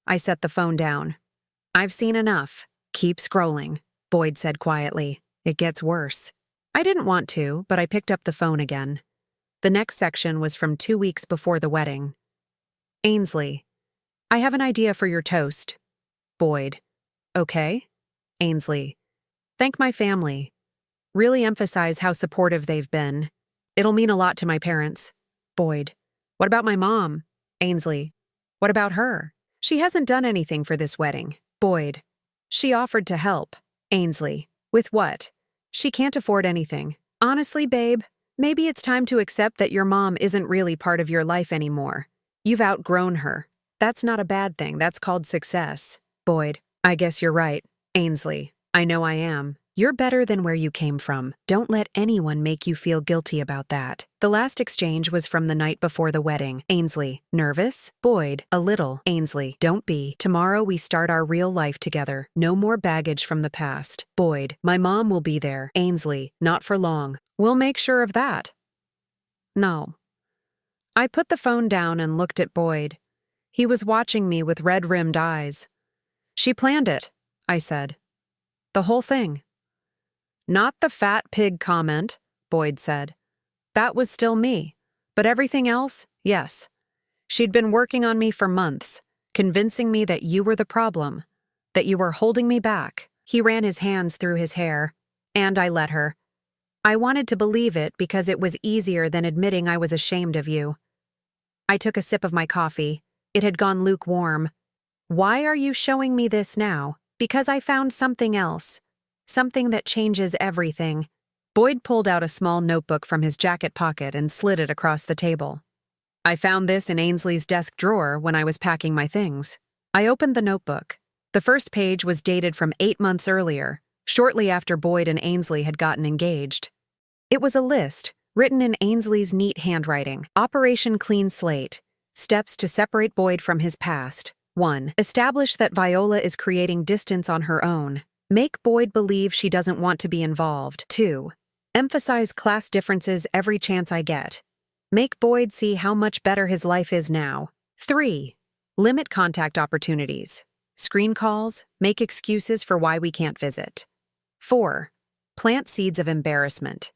I set the phone down. "I've seen enough. Keep scrolling," Boyd said quietly. "It gets worse." I didn't want to, but I picked up the phone again. The next section was from 2 weeks before the wedding. Ainsley. I have an idea for your toast. Boyd. Okay. Ainsley. Thank my family. Really emphasize how supportive they've been. It'll mean a lot to my parents. Boyd. What about my mom? Ainsley. What about her? She hasn't done anything for this wedding. Boyd. She offered to help. Ainsley. With what? She can't afford anything. Honestly, babe, maybe it's time to accept that your mom isn't really part of your life anymore. You've outgrown her. That's not a bad thing. That's called success. Boyd. I guess you're right. Ainsley. I know I am. You're better than where you came from. Don't let anyone make you feel guilty about that. The last exchange was from the night before the wedding. Ainsley. Nervous? Boyd. A little. Ainsley. Don't be. Tomorrow we start our real life together. No more baggage from the past. Boyd. My mom will be there. Ainsley. Not for long. We'll make sure of that. No. I put the phone down and looked at Boyd. He was watching me with red-rimmed eyes. She planned it, I said. The whole thing. Not the fat pig comment, Boyd said. That was still me. But everything else, yes. She'd been working on me for months, convincing me that you were the problem, that you were holding me back. He ran his hands through his hair, and I let her. I wanted to believe it because it was easier than admitting I was ashamed of you. I took a sip of my coffee. It had gone lukewarm. Why are you showing me this now? Because I found something else. Something that changes everything. Boyd pulled out a small notebook from his jacket pocket and slid it across the table. I found this in Ainsley's desk drawer when I was packing my things. I opened the notebook. The first page was dated from 8 months earlier, shortly after Boyd and Ainsley had gotten engaged. It was a list, written in Ainsley's neat handwriting. Operation Clean Slate. Steps to separate Boyd from his past. 1. Establish that Viola is creating distance on her own. Make Boyd believe she doesn't want to be involved. 2. Emphasize class differences every chance I get. Make Boyd see how much better his life is now. 3. Limit contact opportunities. Screen calls, make excuses for why we can't visit. 4. Plant seeds of embarrassment.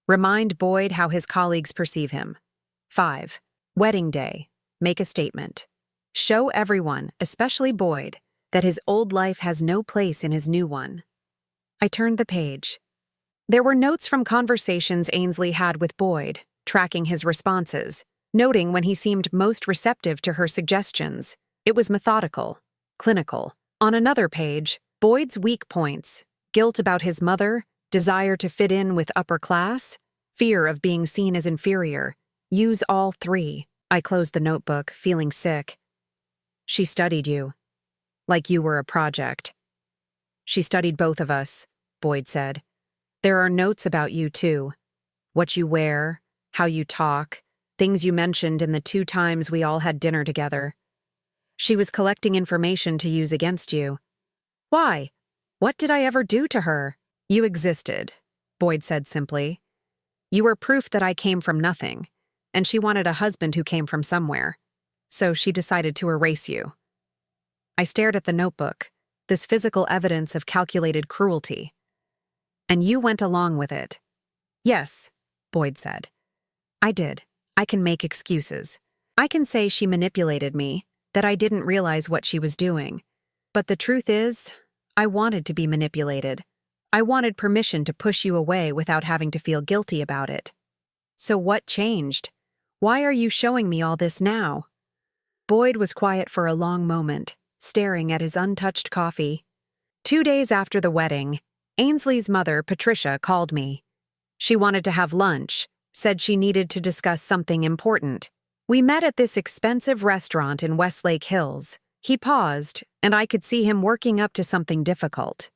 Remind Boyd how his colleagues perceive him. 5. Wedding day. Make a statement. Show everyone, especially Boyd, that his old life has no place in his new one. I turned the page. There were notes from conversations Ainsley had with Boyd, tracking his responses, noting when he seemed most receptive to her suggestions. It was methodical, clinical. On another page, Boyd's weak points: guilt about his mother, desire to fit in with upper class, fear of being seen as inferior. Use all 3. I closed the notebook, feeling sick. She studied you. Like you were a project. She studied both of us, Boyd said. There are notes about you, too. What you wear, how you talk, things you mentioned in the 2 times we all had dinner together. She was collecting information to use against you. Why? What did I ever do to her? You existed, Boyd said simply. You were proof that I came from nothing, and she wanted a husband who came from somewhere. So she decided to erase you. I stared at the notebook, this physical evidence of calculated cruelty. And you went along with it. Yes, Boyd said. I did. I can make excuses. I can say she manipulated me, that I didn't realize what she was doing. But the truth is, I wanted to be manipulated. I wanted permission to push you away without having to feel guilty about it. So what changed? Why are you showing me all this now? Boyd was quiet for a long moment, staring at his untouched coffee. 2 days after the wedding, Ainsley's mother, Patricia, called me. She wanted to have lunch, said she needed to discuss something important. We met at this expensive restaurant in Westlake Hills. He paused, and I could see him working up to something difficult.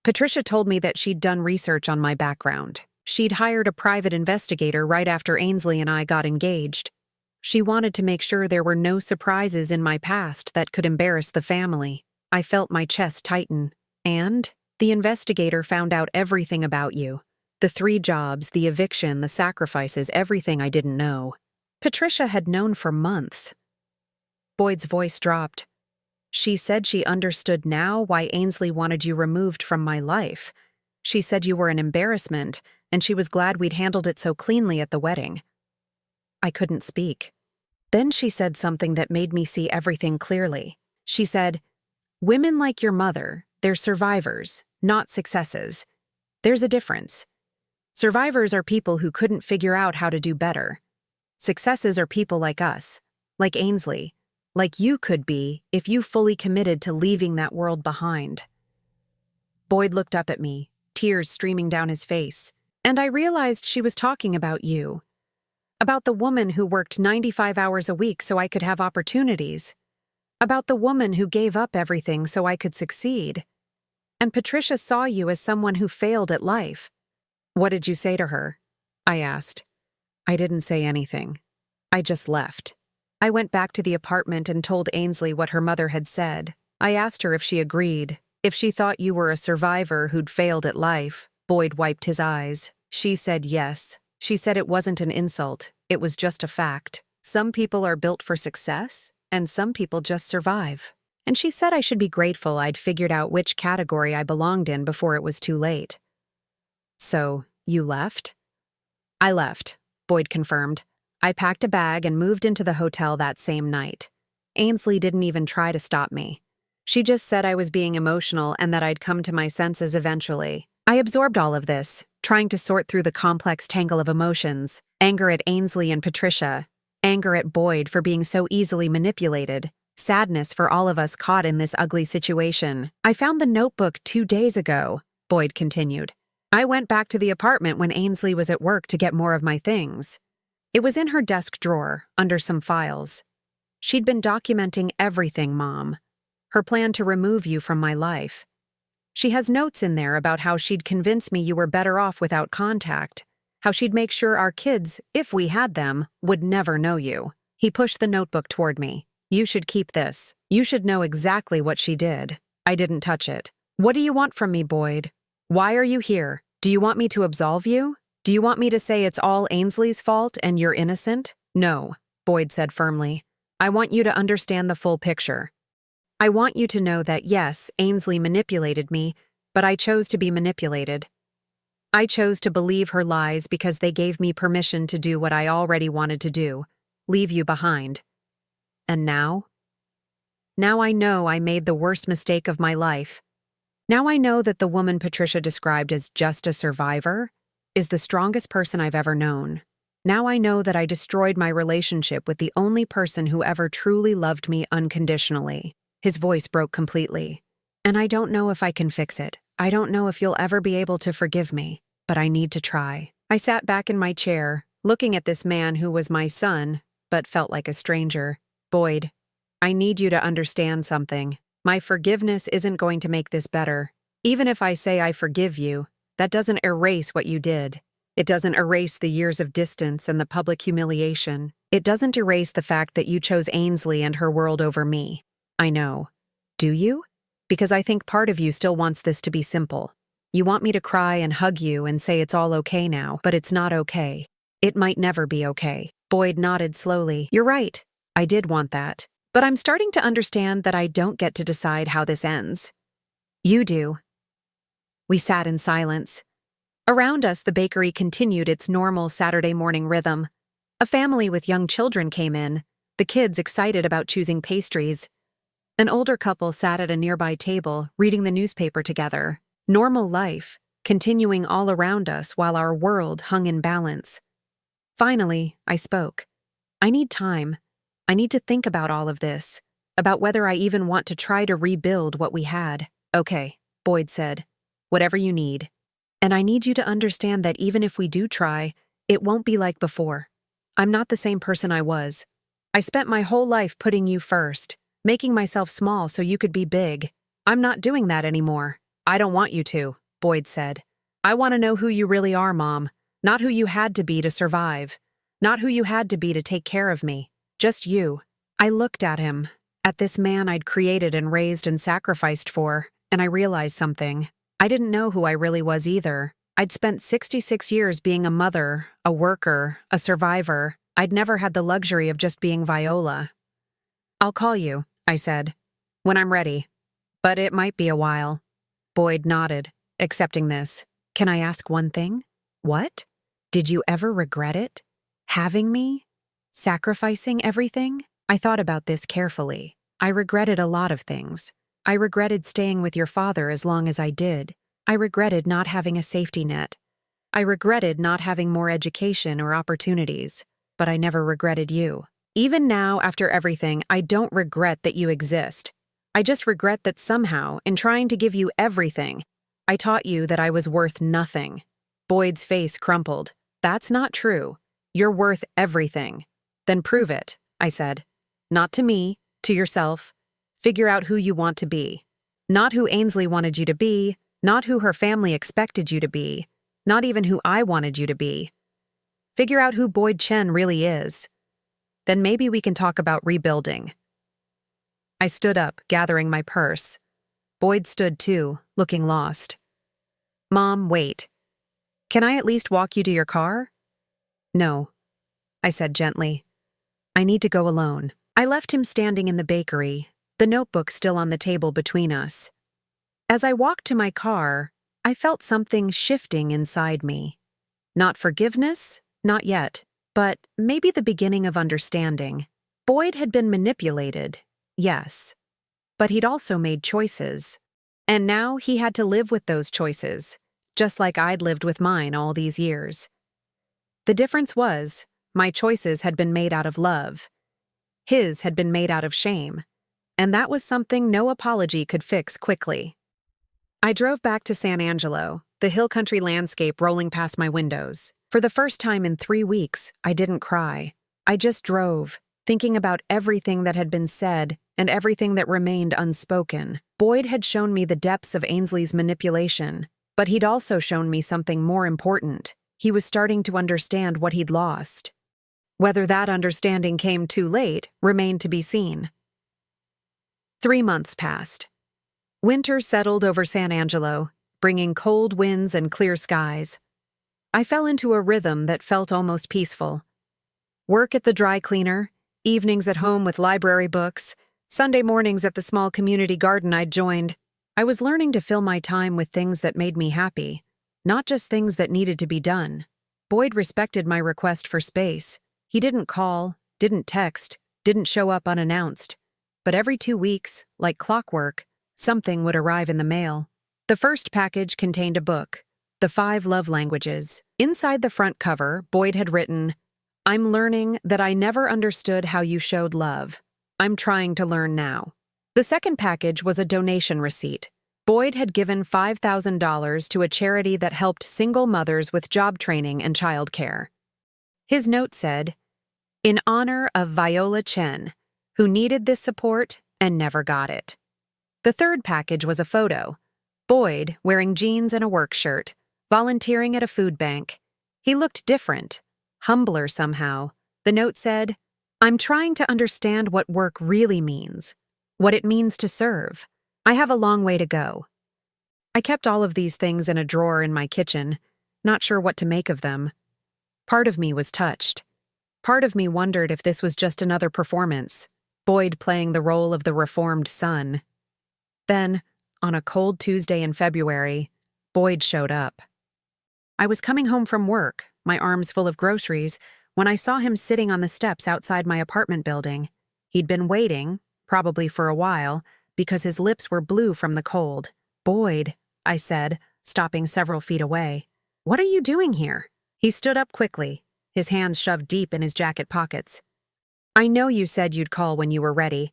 Patricia told me that she'd done research on my background. She'd hired a private investigator right after Ainsley and I got engaged. She wanted to make sure there were no surprises in my past that could embarrass the family. I felt my chest tighten. And the investigator found out everything about you. The 3 jobs, the eviction, the sacrifices, everything I didn't know. Patricia had known for months. Boyd's voice dropped. She said she understood now why Ainsley wanted you removed from my life. She said you were an embarrassment, and she was glad we'd handled it so cleanly at the wedding. I couldn't speak. Then she said something that made me see everything clearly. She said, "Women like your mother, they're survivors, not successes. There's a difference. Survivors are people who couldn't figure out how to do better. Successes are people like us, like Ainsley, like you could be if you fully committed to leaving that world behind." Boyd looked up at me, tears streaming down his face, and I realized she was talking about you. About the woman who worked 95 hours a week so I could have opportunities. About the woman who gave up everything so I could succeed. And Patricia saw you as someone who failed at life. "What did you say to her?" I asked. I didn't say anything. I just left. I went back to the apartment and told Ainsley what her mother had said. I asked her if she agreed, if she thought you were a survivor who'd failed at life. Boyd wiped his eyes. She said yes. She said it wasn't an insult, it was just a fact. Some people are built for success, and some people just survive. And she said I should be grateful I'd figured out which category I belonged in before it was too late. "So, you left?" "I left," Boyd confirmed. "I packed a bag and moved into the hotel that same night. Ainsley didn't even try to stop me. She just said I was being emotional and that I'd come to my senses eventually. I absorbed all of this, trying to sort through the complex tangle of emotions, anger at Ainsley and Patricia, anger at Boyd for being so easily manipulated, sadness for all of us caught in this ugly situation. I found the notebook 2 days ago," Boyd continued. "I went back to the apartment when Ainsley was at work to get more of my things. It was in her desk drawer, under some files. She'd been documenting everything, Mom. Her plan to remove you from my life. She has notes in there about how she'd convince me you were better off without contact, how she'd make sure our kids, if we had them, would never know you." He pushed the notebook toward me. "You should keep this. You should know exactly what she did." I didn't touch it. "What do you want from me, Boyd? Why are you here? Do you want me to absolve you? Do you want me to say it's all Ainsley's fault and you're innocent?" "No," Boyd said firmly. "I want you to understand the full picture. I want you to know that yes, Ainsley manipulated me, but I chose to be manipulated. I chose to believe her lies because they gave me permission to do what I already wanted to do, leave you behind. And now? Now I know I made the worst mistake of my life. Now I know that the woman Patricia described as just a survivor is the strongest person I've ever known. Now I know that I destroyed my relationship with the only person who ever truly loved me unconditionally." His voice broke completely. "And I don't know if I can fix it. I don't know if you'll ever be able to forgive me, but I need to try." I sat back in my chair, looking at this man who was my son, but felt like a stranger. "Boyd, I need you to understand something. My forgiveness isn't going to make this better. Even if I say I forgive you, that doesn't erase what you did. It doesn't erase the years of distance and the public humiliation. It doesn't erase the fact that you chose Ainsley and her world over me. I know. Do you? Because I think part of you still wants this to be simple. You want me to cry and hug you and say it's all okay now, but it's not okay. It might never be okay." Boyd nodded slowly. "You're right. I did want that. But I'm starting to understand that I don't get to decide how this ends. You do." We sat in silence. Around us, the bakery continued its normal Saturday morning rhythm. A family with young children came in, the kids excited about choosing pastries. An older couple sat at a nearby table, reading the newspaper together. Normal life, continuing all around us while our world hung in balance. Finally, I spoke. "I need time. I need to think about all of this, about whether I even want to try to rebuild what we had." "Okay," Boyd said. "Whatever you need. And I need you to understand that even if we do try, it won't be like before. I'm not the same person I was. I spent my whole life putting you first, making myself small so you could be big. I'm not doing that anymore." "I don't want you to," Boyd said. "I want to know who you really are, Mom. Not who you had to be to survive. Not who you had to be to take care of me. Just you." I looked at him, at this man I'd created and raised and sacrificed for, and I realized something. I didn't know who I really was either. I'd spent 66 years being a mother, a worker, a survivor. I'd never had the luxury of just being Viola. "I'll call you," I said, "when I'm ready. But it might be a while." Boyd nodded, accepting this. "Can I ask one thing?" "What?" "Did you ever regret it? Having me? Sacrificing everything? I thought about this carefully. I regretted a lot of things. I regretted staying with your father as long as I did. I regretted not having a safety net. I regretted not having more education or opportunities. But I never regretted you. Even now, after everything, I don't regret that you exist. I just regret that somehow, in trying to give you everything, I taught you that I was worth nothing. Boyd's face crumpled. That's not true. You're worth everything. Then prove it, I said. Not to me, to yourself. Figure out who you want to be. Not who Ainsley wanted you to be, not who her family expected you to be, not even who I wanted you to be. Figure out who Boyd Chen really is. Then maybe we can talk about rebuilding. I stood up, gathering my purse. Boyd stood too, looking lost. Mom, wait. Can I at least walk you to your car? No, I said gently. I need to go alone. I left him standing in the bakery, the notebook still on the table between us. As I walked to my car, I felt something shifting inside me. Not forgiveness, not yet, but maybe the beginning of understanding. Boyd had been manipulated, yes, but he'd also made choices. And now he had to live with those choices, just like I'd lived with mine all these years. The difference was, my choices had been made out of love. His had been made out of shame. And that was something no apology could fix quickly. I drove back to San Angelo, the hill country landscape rolling past my windows. For the first time in 3 weeks, I didn't cry. I just drove, thinking about everything that had been said and everything that remained unspoken. Boyd had shown me the depths of Ainsley's manipulation, but he'd also shown me something more important. He was starting to understand what he'd lost. Whether that understanding came too late remained to be seen. 3 months passed. Winter settled over San Angelo, bringing cold winds and clear skies. I fell into a rhythm that felt almost peaceful. Work at the dry cleaner, evenings at home with library books, Sunday mornings at the small community garden I'd joined. I was learning to fill my time with things that made me happy, not just things that needed to be done. Boyd respected my request for space. He didn't call, didn't text, didn't show up unannounced. But every 2 weeks, like clockwork, something would arrive in the mail. The first package contained a book, The 5 Love Languages. Inside the front cover, Boyd had written, "I'm learning that I never understood how you showed love. I'm trying to learn now." The second package was a donation receipt. Boyd had given $5,000 to a charity that helped single mothers with job training and childcare. His note said, "In honor of Viola Chen, who needed this support and never got it." The third package was a photo. Boyd, wearing jeans and a work shirt, volunteering at a food bank. He looked different, humbler somehow. The note said, "I'm trying to understand what work really means, what it means to serve. I have a long way to go." I kept all of these things in a drawer in my kitchen, not sure what to make of them. Part of me was touched. Part of me wondered if this was just another performance, Boyd playing the role of the reformed son. Then, on a cold Tuesday in February, Boyd showed up. I was coming home from work, my arms full of groceries, when I saw him sitting on the steps outside my apartment building. He'd been waiting, probably for a while, because his lips were blue from the cold. "Boyd," I said, stopping several feet away. "What are you doing here?" He stood up quickly, his hands shoved deep in his jacket pockets. "I know you said you'd call when you were ready.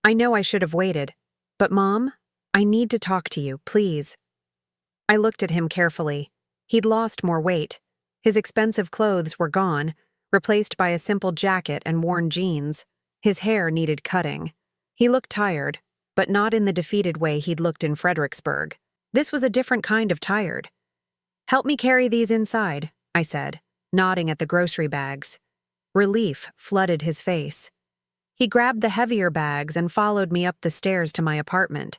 I know I should have waited. But Mom, I need to talk to you, please." I looked at him carefully. He'd lost more weight. His expensive clothes were gone, replaced by a simple jacket and worn jeans. His hair needed cutting. He looked tired, but not in the defeated way he'd looked in Fredericksburg. This was a different kind of tired. "Help me carry these inside," I said, nodding at the grocery bags. Relief flooded his face. He grabbed the heavier bags and followed me up the stairs to my apartment.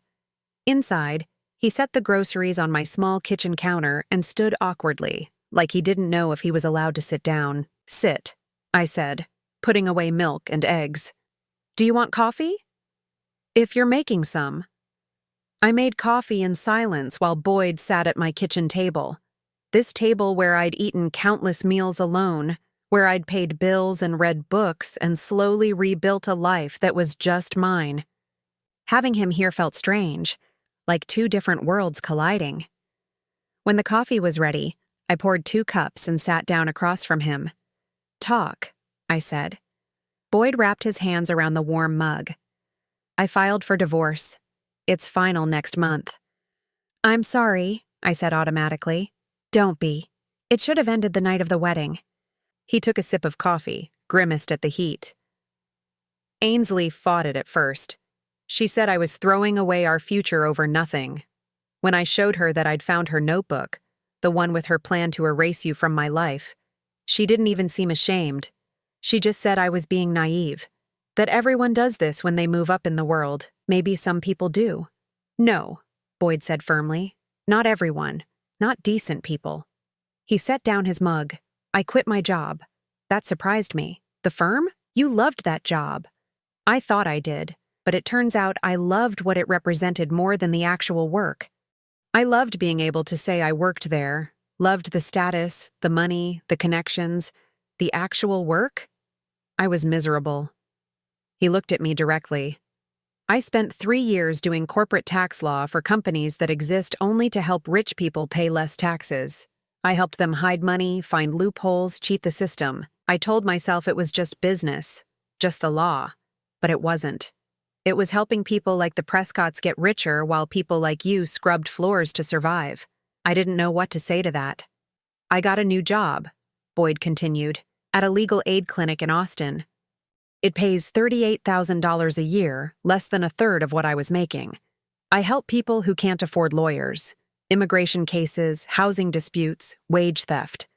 Inside, he set the groceries on my small kitchen counter and stood awkwardly, like he didn't know if he was allowed to sit down. "Sit," I said, putting away milk and eggs. "Do you want coffee?" "If you're making some." I made coffee in silence while Boyd sat at my kitchen table. This table where I'd eaten countless meals alone, where I'd paid bills and read books and slowly rebuilt a life that was just mine. Having him here felt strange, like two different worlds colliding. When the coffee was ready, I poured 2 cups and sat down across from him. "Talk," I said. Boyd wrapped his hands around the warm mug. "I filed for divorce. It's final next month." "I'm sorry," I said automatically. "Don't be. It should have ended the night of the wedding." He took a sip of coffee, grimaced at the heat. "Ainsley fought it at first. She said I was throwing away our future over nothing. When I showed her that I'd found her notebook, the one with her plan to erase you from my life, she didn't even seem ashamed. She just said I was being naive, that everyone does this when they move up in the world. Maybe some people do." "No," Boyd said firmly. "Not everyone. Not decent people." He set down his mug. "I quit my job." That surprised me. "The firm? You loved that job." "I thought I did, but it turns out I loved what it represented more than the actual work. I loved being able to say I worked there, loved the status, the money, the connections. The actual work? I was miserable." He looked at me directly. "I spent 3 years doing corporate tax law for companies that exist only to help rich people pay less taxes. I helped them hide money, find loopholes, cheat the system. I told myself it was just business, just the law. But it wasn't. It was helping people like the Prescotts get richer while people like you scrubbed floors to survive. I didn't know what to say to that." "I got a new job," Boyd continued, "at a legal aid clinic in Austin. It pays $38,000 a year, less than a third of what I was making. I help people who can't afford lawyers, immigration cases, housing disputes, wage theft.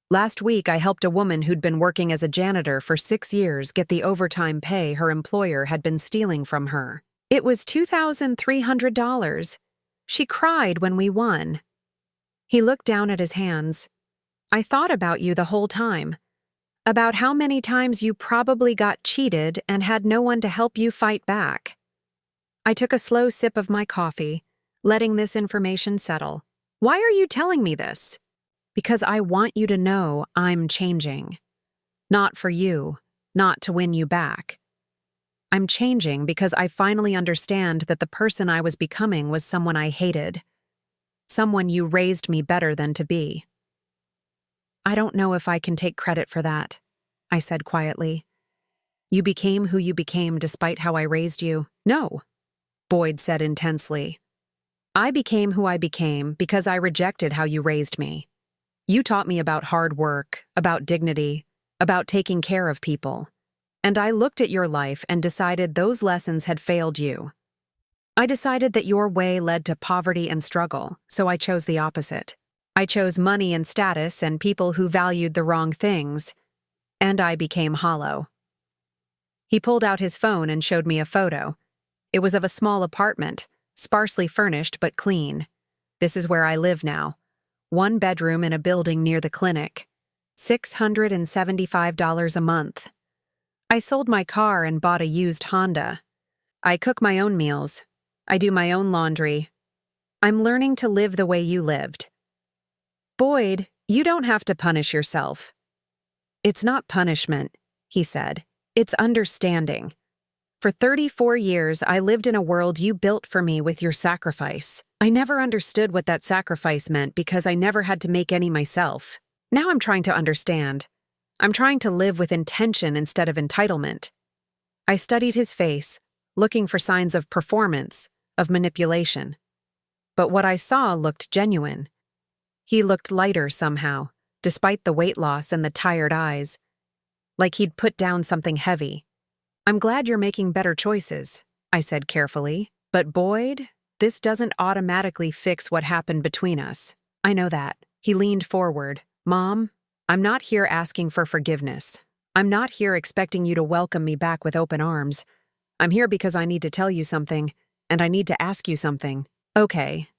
Last week, I helped a woman who'd been working as a janitor for 6 years get the overtime pay her employer had been stealing from her. It was $2,300. She cried when we won." He looked down at his hands. "I thought about you the whole time. About how many times you probably got cheated and had no one to help you fight back." I took a slow sip of my coffee, letting this information settle. "Why are you telling me this?" "Because I want you to know I'm changing. Not for you, not to win you back. I'm changing because I finally understand that the person I was becoming was someone I hated. Someone you raised me better than to be." "I don't know if I can take credit for that," I said quietly. "You became who you became despite how I raised you." "No," Boyd said intensely. "I became who I became because I rejected how you raised me. You taught me about hard work, about dignity, about taking care of people. And I looked at your life and decided those lessons had failed you. I decided that your way led to poverty and struggle, so I chose the opposite. I chose money and status and people who valued the wrong things, and I became hollow." He pulled out his phone and showed me a photo. It was of a small apartment, sparsely furnished but clean. "This is where I live now. 1 bedroom in a building near the clinic. $675 a month. I sold my car and bought a used Honda. I cook my own meals. I do my own laundry. I'm learning to live the way you lived." "Boyd, you don't have to punish yourself." "It's not punishment," he said. "It's understanding. For 34 years, I lived in a world you built for me with your sacrifice. I never understood what that sacrifice meant because I never had to make any myself. Now I'm trying to understand. I'm trying to live with intention instead of entitlement." I studied his face, looking for signs of performance, of manipulation. But what I saw looked genuine. He looked lighter somehow, despite the weight loss and the tired eyes. Like he'd put down something heavy. "I'm glad you're making better choices," I said carefully. "But Boyd, this doesn't automatically fix what happened between us. I know that." He leaned forward. "Mom, I'm not here asking for forgiveness. I'm not here expecting you to welcome me back with open arms. I'm here because I need to tell you something, and I need to ask you something." "Okay."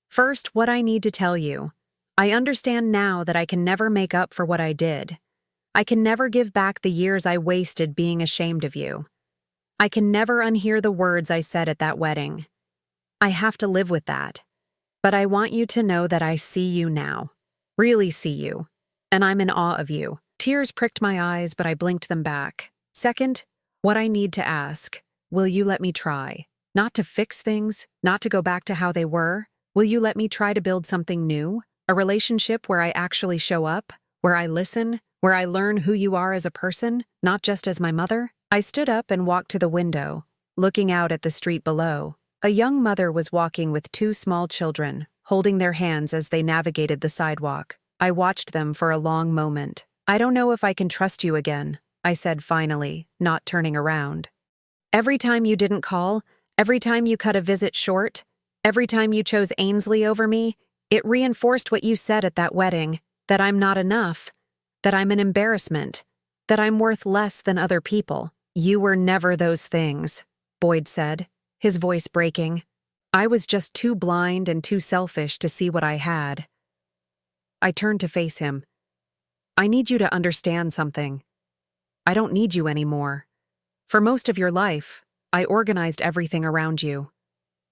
"First, what I need to tell you. I understand now that I can never make up for what I did. I can never give back the years I wasted being ashamed of you. I can never unhear the words I said at that wedding. I have to live with that. But I want you to know that I see you now. Really see you. And I'm in awe of you." Tears pricked my eyes, but I blinked them back. Second, what I need to ask. Will you let me try? Not to fix things, not to go back to how they were. Will you let me try to build something new? A relationship where I actually show up, where I listen, where I learn who you are as a person, not just as my mother? I stood up and walked to the window, looking out at the street below. A young mother was walking with two small children, holding their hands as they navigated the sidewalk. I watched them for a long moment. I don't know if I can trust you again, I said finally, not turning around. Every time you didn't call, every time you cut a visit short, every time you chose Ainsley over me, it reinforced what you said at that wedding, that I'm not enough, that I'm an embarrassment, that I'm worth less than other people. You were never those things, Boyd said, his voice breaking. I was just too blind and too selfish to see what I had. I turned to face him. I need you to understand something. I don't need you anymore. For most of your life, I organized everything around you.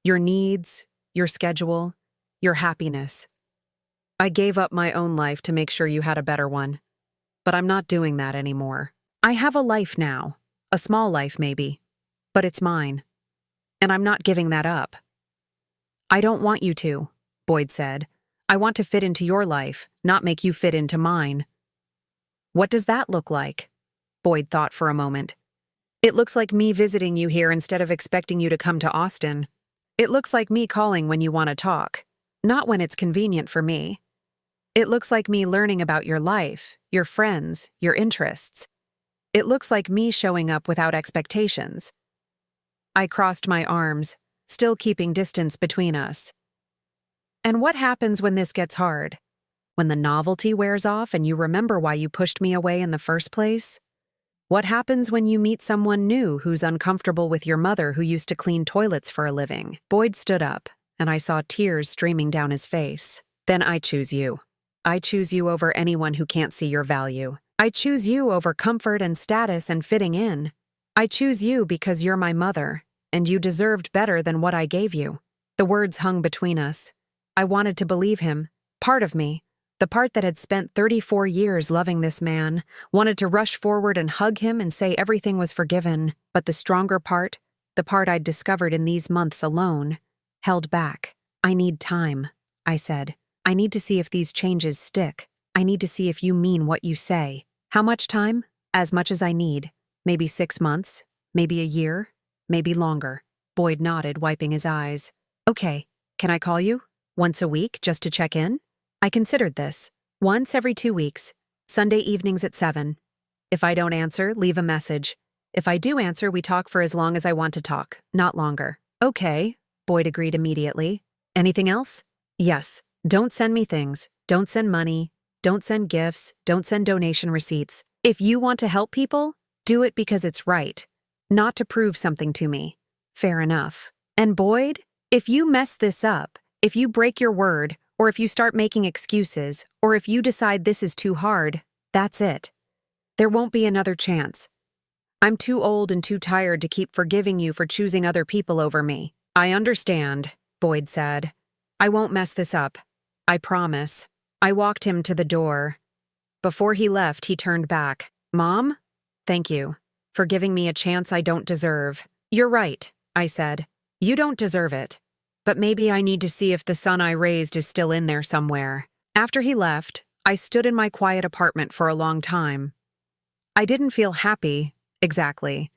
Your needs, your schedule, your happiness. I gave up my own life to make sure you had a better one. But I'm not doing that anymore. I have a life now, a small life maybe, but it's mine. And I'm not giving that up. I don't want you to, Boyd said. I want to fit into your life, not make you fit into mine. What does that look like? Boyd thought for a moment. It looks like me visiting you here instead of expecting you to come to Austin. It looks like me calling when you want to talk, not when it's convenient for me. It looks like me learning about your life, your friends, your interests. It looks like me showing up without expectations. I crossed my arms, still keeping distance between us. And what happens when this gets hard? When the novelty wears off and you remember why you pushed me away in the first place? What happens when you meet someone new who's uncomfortable with your mother who used to clean toilets for a living? Boyd stood up, and I saw tears streaming down his face. Then I choose you. I choose you over anyone who can't see your value. I choose you over comfort and status and fitting in. I choose you because you're my mother, and you deserved better than what I gave you. The words hung between us. I wanted to believe him. Part of me, the part that had spent 34 years loving this man, wanted to rush forward and hug him and say everything was forgiven, but the stronger part, the part I'd discovered in these months alone, held back. I need time, I said. I need to see if these changes stick. I need to see if you mean what you say. How much time? As much as I need. Maybe 6 months, maybe a year, maybe longer. Boyd nodded, wiping his eyes. Okay, can I call you? Once a week, just to check in? I considered this. Once every 2 weeks, Sunday evenings at 7. If I don't answer, leave a message. If I do answer, we talk for as long as I want to talk, not longer. Okay, Boyd agreed immediately. Anything else? Yes. Don't send me things. Don't send money. Don't send gifts. Don't send donation receipts. If you want to help people, do it because it's right, not to prove something to me. Fair enough. And Boyd, if you mess this up, if you break your word, or if you start making excuses, or if you decide this is too hard, that's it. There won't be another chance. I'm too old and too tired to keep forgiving you for choosing other people over me. I understand, Boyd said. I won't mess this up. I promise. I walked him to the door. Before he left, he turned back. Mom? Thank you for giving me a chance I don't deserve. You're right, I said. You don't deserve it. But maybe I need to see if the son I raised is still in there somewhere. After he left, I stood in my quiet apartment for a long time. I didn't feel happy, exactly,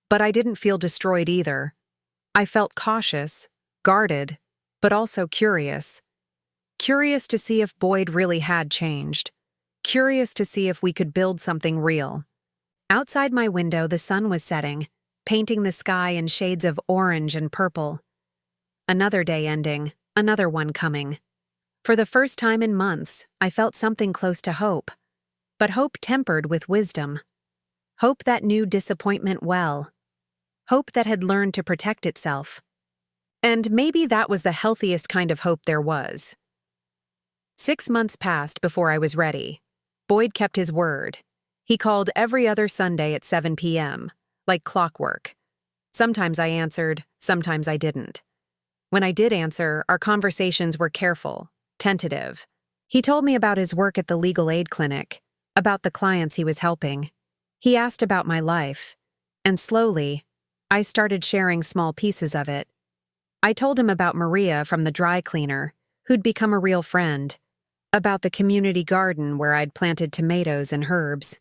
but I didn't feel destroyed either. I felt cautious, guarded, but also curious. Curious to see if Boyd really had changed. Curious to see if we could build something real. Outside my window, the sun was setting, painting the sky in shades of orange and purple. Another day ending, another one coming. For the first time in months, I felt something close to hope. But hope tempered with wisdom. Hope that knew disappointment well. Hope that had learned to protect itself. And maybe that was the healthiest kind of hope there was. 6 months passed before I was ready. Boyd kept his word. He called every other Sunday at 7 p.m., like clockwork. Sometimes I answered, sometimes I didn't. When I did answer, our conversations were careful, tentative. He told me about his work at the legal aid clinic, about the clients he was helping. He asked about my life, and slowly, I started sharing small pieces of it. I told him about Maria from the dry cleaner, who'd become a real friend, about the community garden where I'd planted tomatoes and herbs,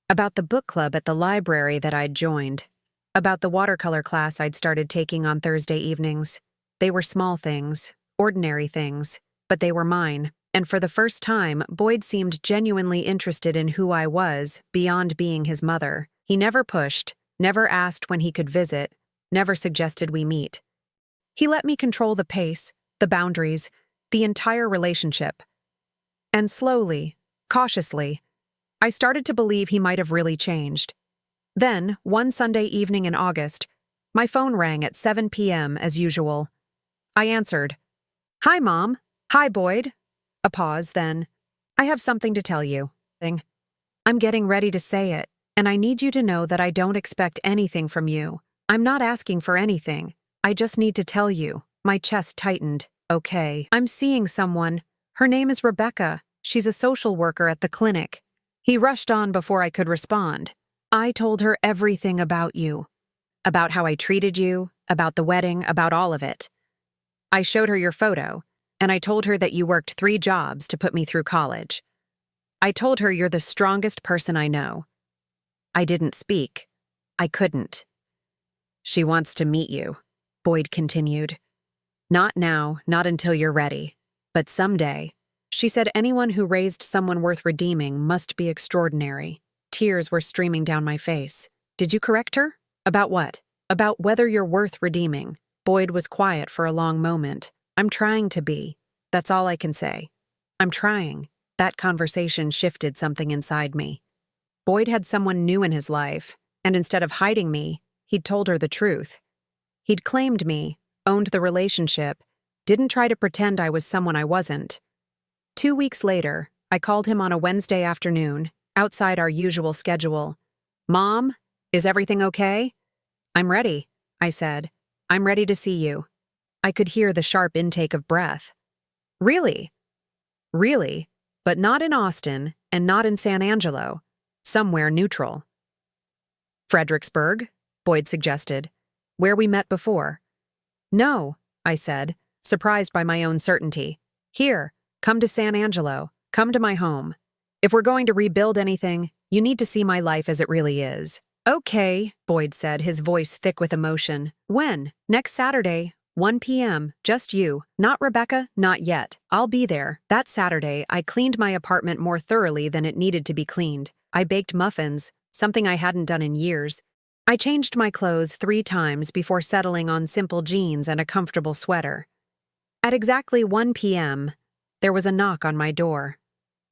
about the book club at the library that I'd joined, about the watercolor class I'd started taking on Thursday evenings. They were small things, ordinary things, but they were mine, and for the first time, Boyd seemed genuinely interested in who I was beyond being his mother. He never pushed, never asked when he could visit, never suggested we meet. He let me control the pace, the boundaries, the entire relationship. And slowly, cautiously, I started to believe he might have really changed. Then, one Sunday evening in August, my phone rang at 7 p.m. as usual. I answered. "Hi, Mom." "Hi, Boyd." A pause, then. "I have something to tell you." "I'm getting ready to say it, and I need you to know that I don't expect anything from you. I'm not asking for anything. I just need to tell you." My chest tightened. "Okay. I'm seeing someone. Her name is Rebecca. She's a social worker at the clinic." He rushed on before I could respond. "I told her everything about you. About how I treated you, about the wedding, about all of it. I showed her your photo, and I told her that you worked 3 jobs to put me through college. I told her you're the strongest person I know." I didn't speak. I couldn't. "She wants to meet you," Boyd continued. "Not now, not until you're ready. But someday. She said anyone who raised someone worth redeeming must be extraordinary." Tears were streaming down my face. "Did you correct her? About what?" "About whether you're worth redeeming." Boyd was quiet for a long moment. "I'm trying to be. That's all I can say. I'm trying." That conversation shifted something inside me. Boyd had someone new in his life, and instead of hiding me, he'd told her the truth. He'd claimed me, owned the relationship, didn't try to pretend I was someone I wasn't. 2 weeks later, I called him on a Wednesday afternoon, outside our usual schedule. "Mom, is everything okay?" "I'm ready," I said. "I'm ready to see you." I could hear the sharp intake of breath. "Really?" "Really, but not in Austin and not in San Angelo. Somewhere neutral." "Fredericksburg," Boyd suggested. "Where we met before." "No," I said, surprised by my own certainty. "Here, come to San Angelo. Come to my home. If we're going to rebuild anything, you need to see my life as it really is." "Okay," Boyd said, his voice thick with emotion. "When?" "Next Saturday, 1 p.m., just you. Not Rebecca, not yet. I'll be there." That Saturday, I cleaned my apartment more thoroughly than it needed to be cleaned. I baked muffins, something I hadn't done in years. I changed my clothes 3 times before settling on simple jeans and a comfortable sweater. At exactly 1 p.m., there was a knock on my door.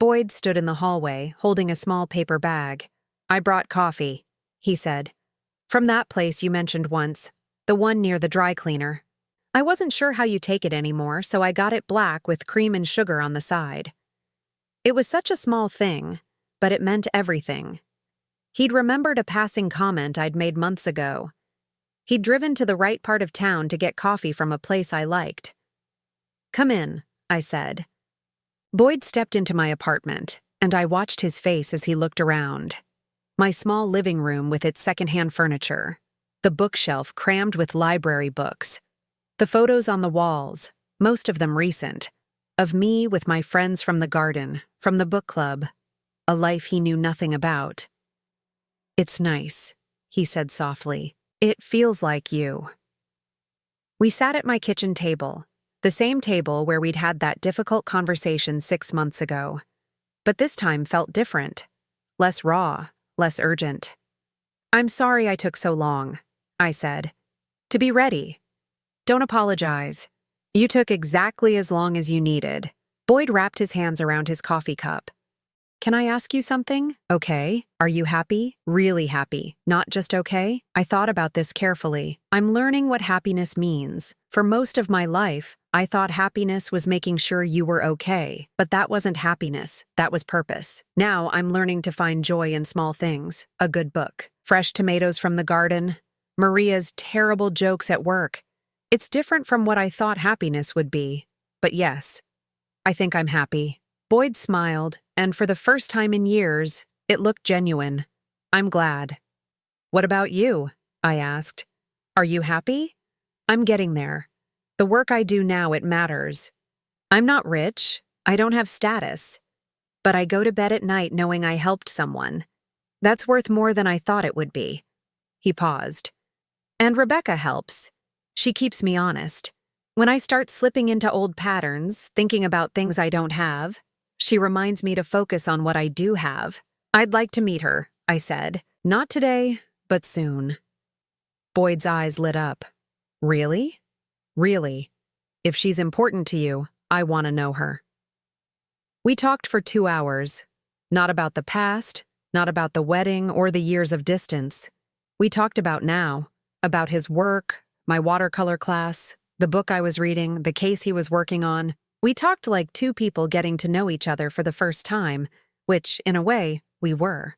Boyd stood in the hallway, holding a small paper bag. "I brought coffee," he said. "From that place you mentioned once, the one near the dry cleaner. I wasn't sure how you take it anymore, so I got it black with cream and sugar on the side." It was such a small thing, but it meant everything. He'd remembered a passing comment I'd made months ago. He'd driven to the right part of town to get coffee from a place I liked. "Come in," I said. Boyd stepped into my apartment, and I watched his face as he looked around. My small living room with its secondhand furniture, the bookshelf crammed with library books, the photos on the walls, most of them recent, of me with my friends from the garden, from the book club, a life he knew nothing about. "It's nice," he said softly. "It feels like you." We sat at my kitchen table, the same table where we'd had that difficult conversation 6 months ago. But this time felt different, less raw, less urgent. "I'm sorry I took so long," I said. "To be ready. Don't apologize. You took exactly as long as you needed." Boyd wrapped his hands around his coffee cup. "Can I ask you something? Okay. Are you happy? Really happy? Not just okay?" I thought about this carefully. I'm learning what happiness means. For most of my life, I thought happiness was making sure you were okay. But that wasn't happiness. That was purpose. Now I'm learning to find joy in small things. A good book. Fresh tomatoes from the garden. Maria's terrible jokes at work. It's different from what I thought happiness would be. But yes, I think I'm happy. Boyd smiled, and for the first time in years, It looked genuine. I'm glad. What about you? I asked. Are you happy? I'm getting there. The work I do now, it matters. I'm not rich. I don't have status. But I go to bed at night knowing I helped someone. That's worth more than I thought it would be. He paused. And Rebecca helps. She keeps me honest. When I start slipping into old patterns, thinking about things I don't have, she reminds me to focus on what I do have. I'd like to meet her, I said. Not today, but soon. Boyd's eyes lit up. Really? Really. If she's important to you, I want to know her. We talked for 2 hours. Not about the past, not about the wedding or the years of distance. We talked about now, about his work, my watercolor class, the book I was reading, the case he was working on. We talked like two people getting to know each other for the first time, which, in a way, we were.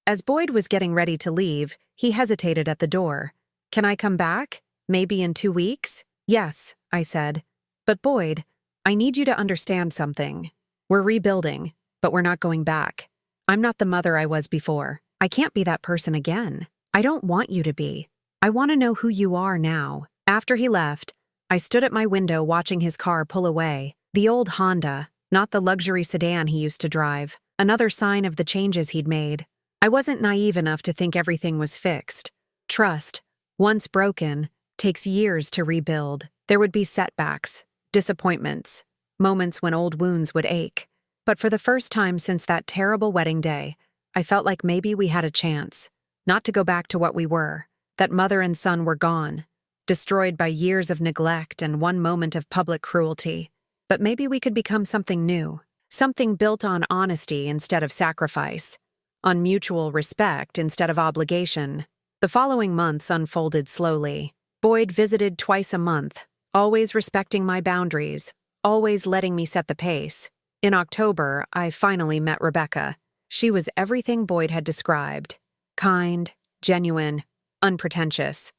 As Boyd was getting ready to leave, he hesitated at the door. Can I come back? Maybe in 2 weeks? Yes, I said. But Boyd, I need you to understand something. We're rebuilding, but we're not going back. I'm not the mother I was before. I can't be that person again. I don't want you to be. I want to know who you are now. After he left, I stood at my window watching his car pull away. The old Honda, not the luxury sedan he used to drive. Another sign of the changes he'd made. I wasn't naive enough to think everything was fixed. Trust, once broken, takes years to rebuild. There would be setbacks, disappointments, moments when old wounds would ache. But for the first time since that terrible wedding day, I felt like maybe we had a chance. Not to go back to what we were, that mother and son were gone, destroyed by years of neglect and one moment of public cruelty. But maybe we could become something new, something built on honesty instead of sacrifice, on mutual respect instead of obligation. The following months unfolded slowly. Boyd visited twice a month, always respecting my boundaries, always letting me set the pace. In October, I finally met Rebecca. She was everything Boyd had described. Kind, genuine, unpretentious.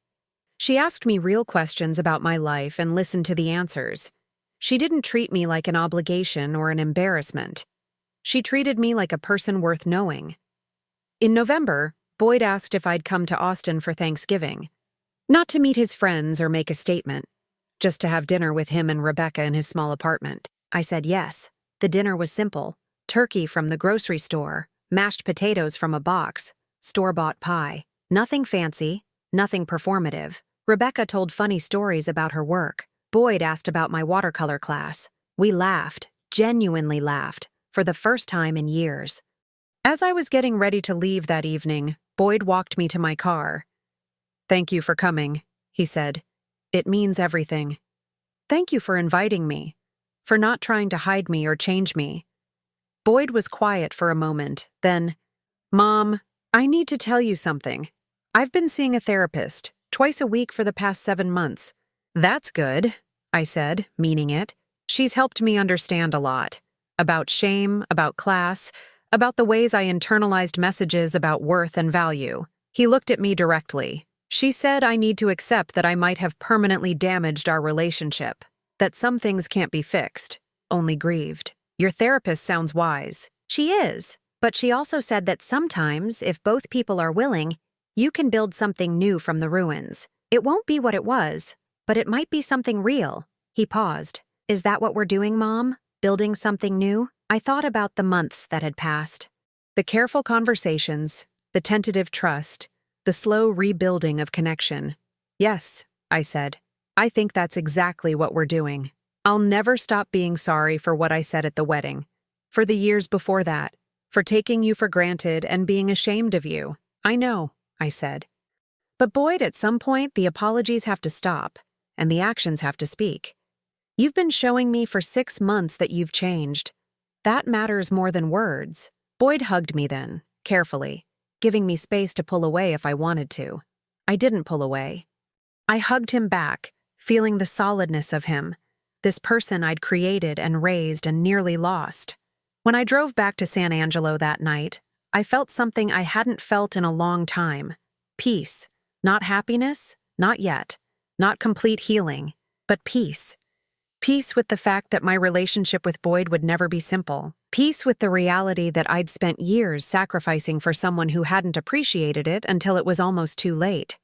She asked me real questions about my life and listened to the answers. She didn't treat me like an obligation or an embarrassment. She treated me like a person worth knowing. In November, Boyd asked if I'd come to Austin for Thanksgiving. Not to meet his friends or make a statement, just to have dinner with him and Rebecca in his small apartment. I said yes. The dinner was simple. Turkey from the grocery store, mashed potatoes from a box, store-bought pie. Nothing fancy, nothing performative. Rebecca told funny stories about her work. Boyd asked about my watercolor class. We laughed, genuinely laughed, for the first time in years. As I was getting ready to leave that evening, Boyd walked me to my car. "Thank you for coming," he said. "It means everything. Thank you for inviting me, for not trying to hide me or change me." Boyd was quiet for a moment, then, "Mom, I need to tell you something. I've been seeing a therapist, twice a week for the past 7 months. That's good," I said, meaning it. "She's helped me understand a lot. About shame, about class, about the ways I internalized messages about worth and value." He looked at me directly. "She said I need to accept that I might have permanently damaged our relationship, that some things can't be fixed, only grieved. Your therapist sounds wise." She is, but she also said that sometimes, if both people are willing, you can build something new from the ruins. It won't be what it was, but it might be something real. He paused. "Is that what we're doing, Mom? Building something new?" I thought about the months that had passed. The careful conversations, the tentative trust, the slow rebuilding of connection. "Yes," I said. "I think that's exactly what we're doing. I'll never stop being sorry for what I said at the wedding, for the years before that, for taking you for granted and being ashamed of you. I know," I said. "But Boyd, at some point, the apologies have to stop, and the actions have to speak. You've been showing me for 6 months that you've changed. That matters more than words." Boyd hugged me then, carefully, giving me space to pull away if I wanted to. I didn't pull away. I hugged him back, feeling the solidness of him, this person I'd created and raised and nearly lost. When I drove back to San Angelo that night, I felt something I hadn't felt in a long time. Peace. Not happiness, not yet. Not complete healing, but peace. Peace with the fact that my relationship with Boyd would never be simple. Peace with the reality that I'd spent years sacrificing for someone who hadn't appreciated it until it was almost too late.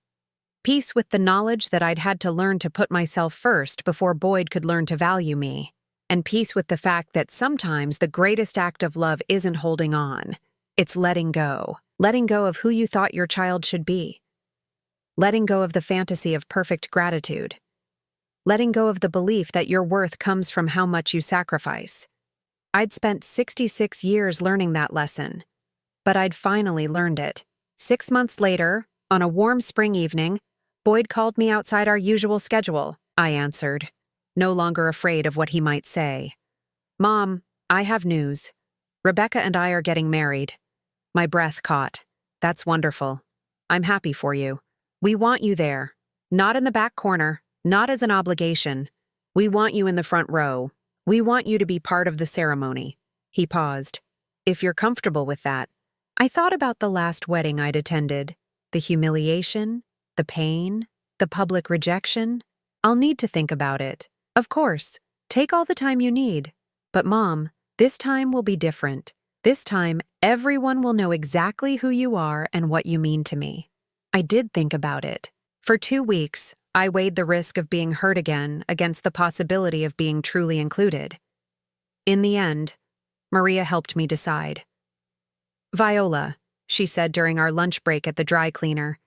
Peace with the knowledge that I'd had to learn to put myself first before Boyd could learn to value me. And peace with the fact that sometimes the greatest act of love isn't holding on. It's letting go. Letting go of who you thought your child should be. Letting go of the fantasy of perfect gratitude. Letting go of the belief that your worth comes from how much you sacrifice. I'd spent 66 years learning that lesson, but I'd finally learned it. 6 months later, on a warm spring evening, Boyd called me outside our usual schedule. I answered, no longer afraid of what he might say. "Mom, I have news. Rebecca and I are getting married." My breath caught. "That's wonderful. I'm happy for you. We want you there. Not in the back corner, not as an obligation. We want you in the front row. We want you to be part of the ceremony." He paused. "If you're comfortable with that." I thought about the last wedding I'd attended. The humiliation, the pain, the public rejection. I'll need to think about it. Of course, take all the time you need. But Mom, this time will be different. This time, everyone will know exactly who you are and what you mean to me. I did think about it. For 2 weeks, I weighed the risk of being hurt again against the possibility of being truly included. In the end, Maria helped me decide. "Viola," she said during our lunch break at the dry cleaner,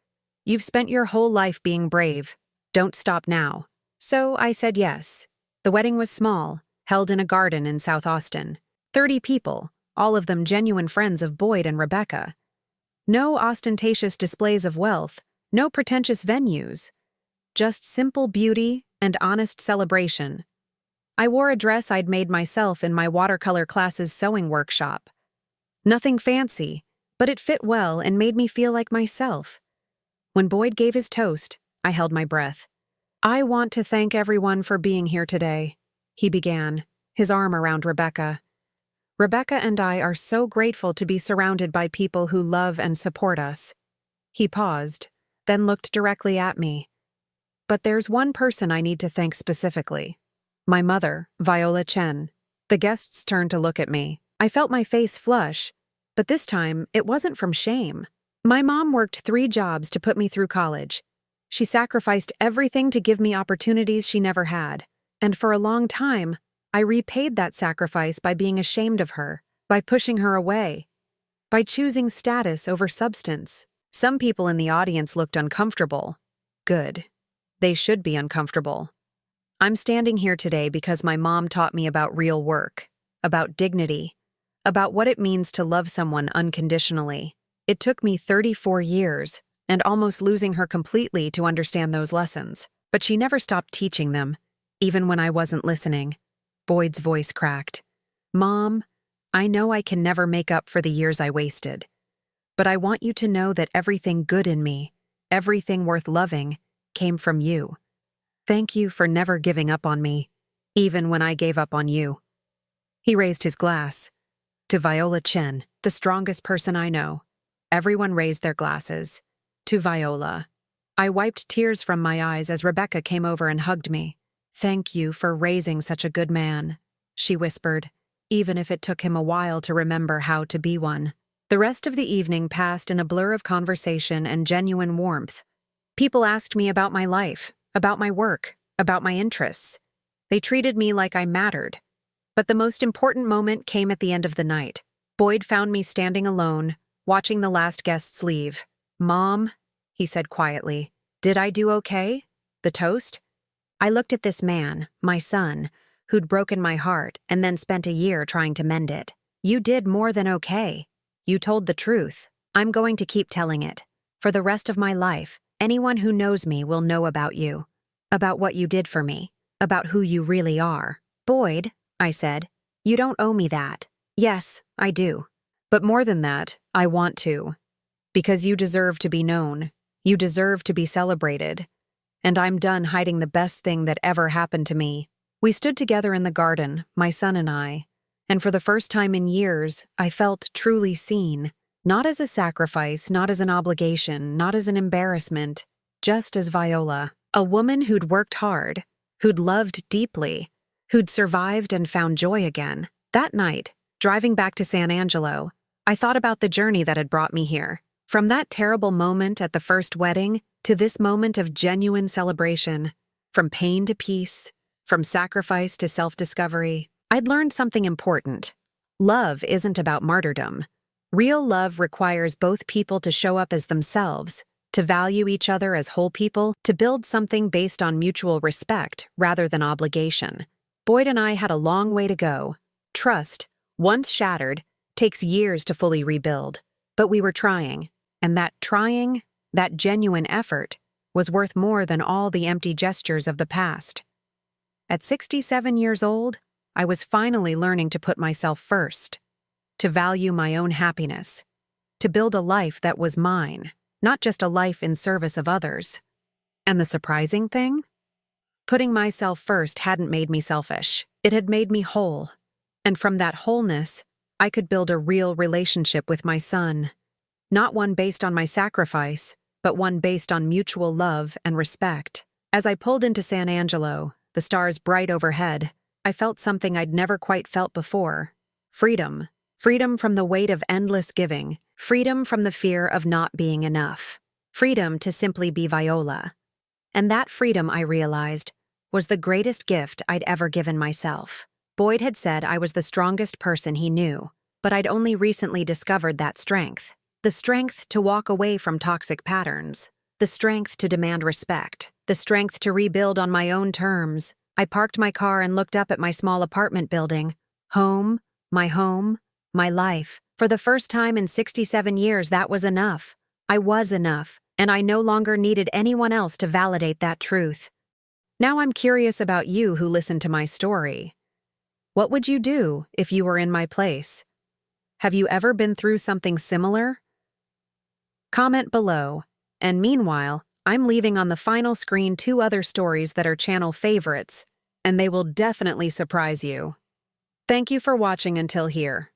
"you've spent your whole life being brave. Don't stop now." So I said yes. The wedding was small, held in a garden in South Austin. 30 people, all of them genuine friends of Boyd and Rebecca. No ostentatious displays of wealth, no pretentious venues. Just simple beauty and honest celebration. I wore a dress I'd made myself in my watercolor class's sewing workshop. Nothing fancy, but it fit well and made me feel like myself. When Boyd gave his toast, I held my breath. "I want to thank everyone for being here today," he began, his arm around Rebecca. "Rebecca and I are so grateful to be surrounded by people who love and support us." He paused, then looked directly at me. "But there's one person I need to thank specifically. My mother, Viola Chen." The guests turned to look at me. I felt my face flush, but this time it wasn't from shame. My mom worked 3 jobs to put me through college. She sacrificed everything to give me opportunities she never had. And for a long time, I repaid that sacrifice by being ashamed of her, by pushing her away, by choosing status over substance. Some people in the audience looked uncomfortable. Good. They should be uncomfortable. I'm standing here today because my mom taught me about real work, about dignity, about what it means to love someone unconditionally. It took me 34 years, and almost losing her completely to understand those lessons. But she never stopped teaching them, even when I wasn't listening. Boyd's voice cracked. "Mom, I know I can never make up for the years I wasted. But I want you to know that everything good in me, everything worth loving, came from you. Thank you for never giving up on me, even when I gave up on you." He raised his glass. "To Viola Chen, the strongest person I know." Everyone raised their glasses. "To Viola." I wiped tears from my eyes as Rebecca came over and hugged me. "Thank you for raising such a good man," she whispered, even if it took him a while to remember how to be one. The rest of the evening passed in a blur of conversation and genuine warmth. People asked me about my life, about my work, about my interests. They treated me like I mattered. But the most important moment came at the end of the night. Boyd found me standing alone, watching the last guests leave. "Mom," he said quietly, "did I do okay? The toast?" I looked at this man, my son, who'd broken my heart and then spent a year trying to mend it. "You did more than okay. You told the truth. I'm going to keep telling it. For the rest of my life, anyone who knows me will know about you. About what you did for me. About who you really are." "Boyd," I said, "you don't owe me that." "Yes, I do. But more than that, I want to. Because you deserve to be known. You deserve to be celebrated. And I'm done hiding the best thing that ever happened to me." We stood together in the garden, my son and I, and for the first time in years, I felt truly seen. Not as a sacrifice, not as an obligation, not as an embarrassment, just as Viola, a woman who'd worked hard, who'd loved deeply, who'd survived and found joy again. That night, driving back to San Angelo, I thought about the journey that had brought me here. From that terrible moment at the first wedding to this moment of genuine celebration, from pain to peace, from sacrifice to self-discovery, I'd learned something important. Love isn't about martyrdom. Real love requires both people to show up as themselves, to value each other as whole people, to build something based on mutual respect rather than obligation. Boyd and I had a long way to go. Trust, once shattered, takes years to fully rebuild. But we were trying, and that trying, that genuine effort, was worth more than all the empty gestures of the past. At 67 years old, I was finally learning to put myself first, to value my own happiness, to build a life that was mine, not just a life in service of others. And the surprising thing? Putting myself first hadn't made me selfish. It had made me whole. And from that wholeness, I could build a real relationship with my son. Not one based on my sacrifice, but one based on mutual love and respect. As I pulled into San Angelo, the stars bright overhead, I felt something I'd never quite felt before. Freedom. Freedom from the weight of endless giving. Freedom from the fear of not being enough. Freedom to simply be Viola. And that freedom, I realized, was the greatest gift I'd ever given myself. Boyd had said I was the strongest person he knew, but I'd only recently discovered that strength. The strength to walk away from toxic patterns. The strength to demand respect. The strength to rebuild on my own terms. I parked my car and looked up at my small apartment building. Home, my life. For the first time in 67 years, that was enough. I was enough, and I no longer needed anyone else to validate that truth. Now I'm curious about you who listened to my story. What would you do if you were in my place? Have you ever been through something similar? Comment below. And meanwhile, I'm leaving on the final screen 2 other stories that are channel favorites, and they will definitely surprise you. Thank you for watching until here.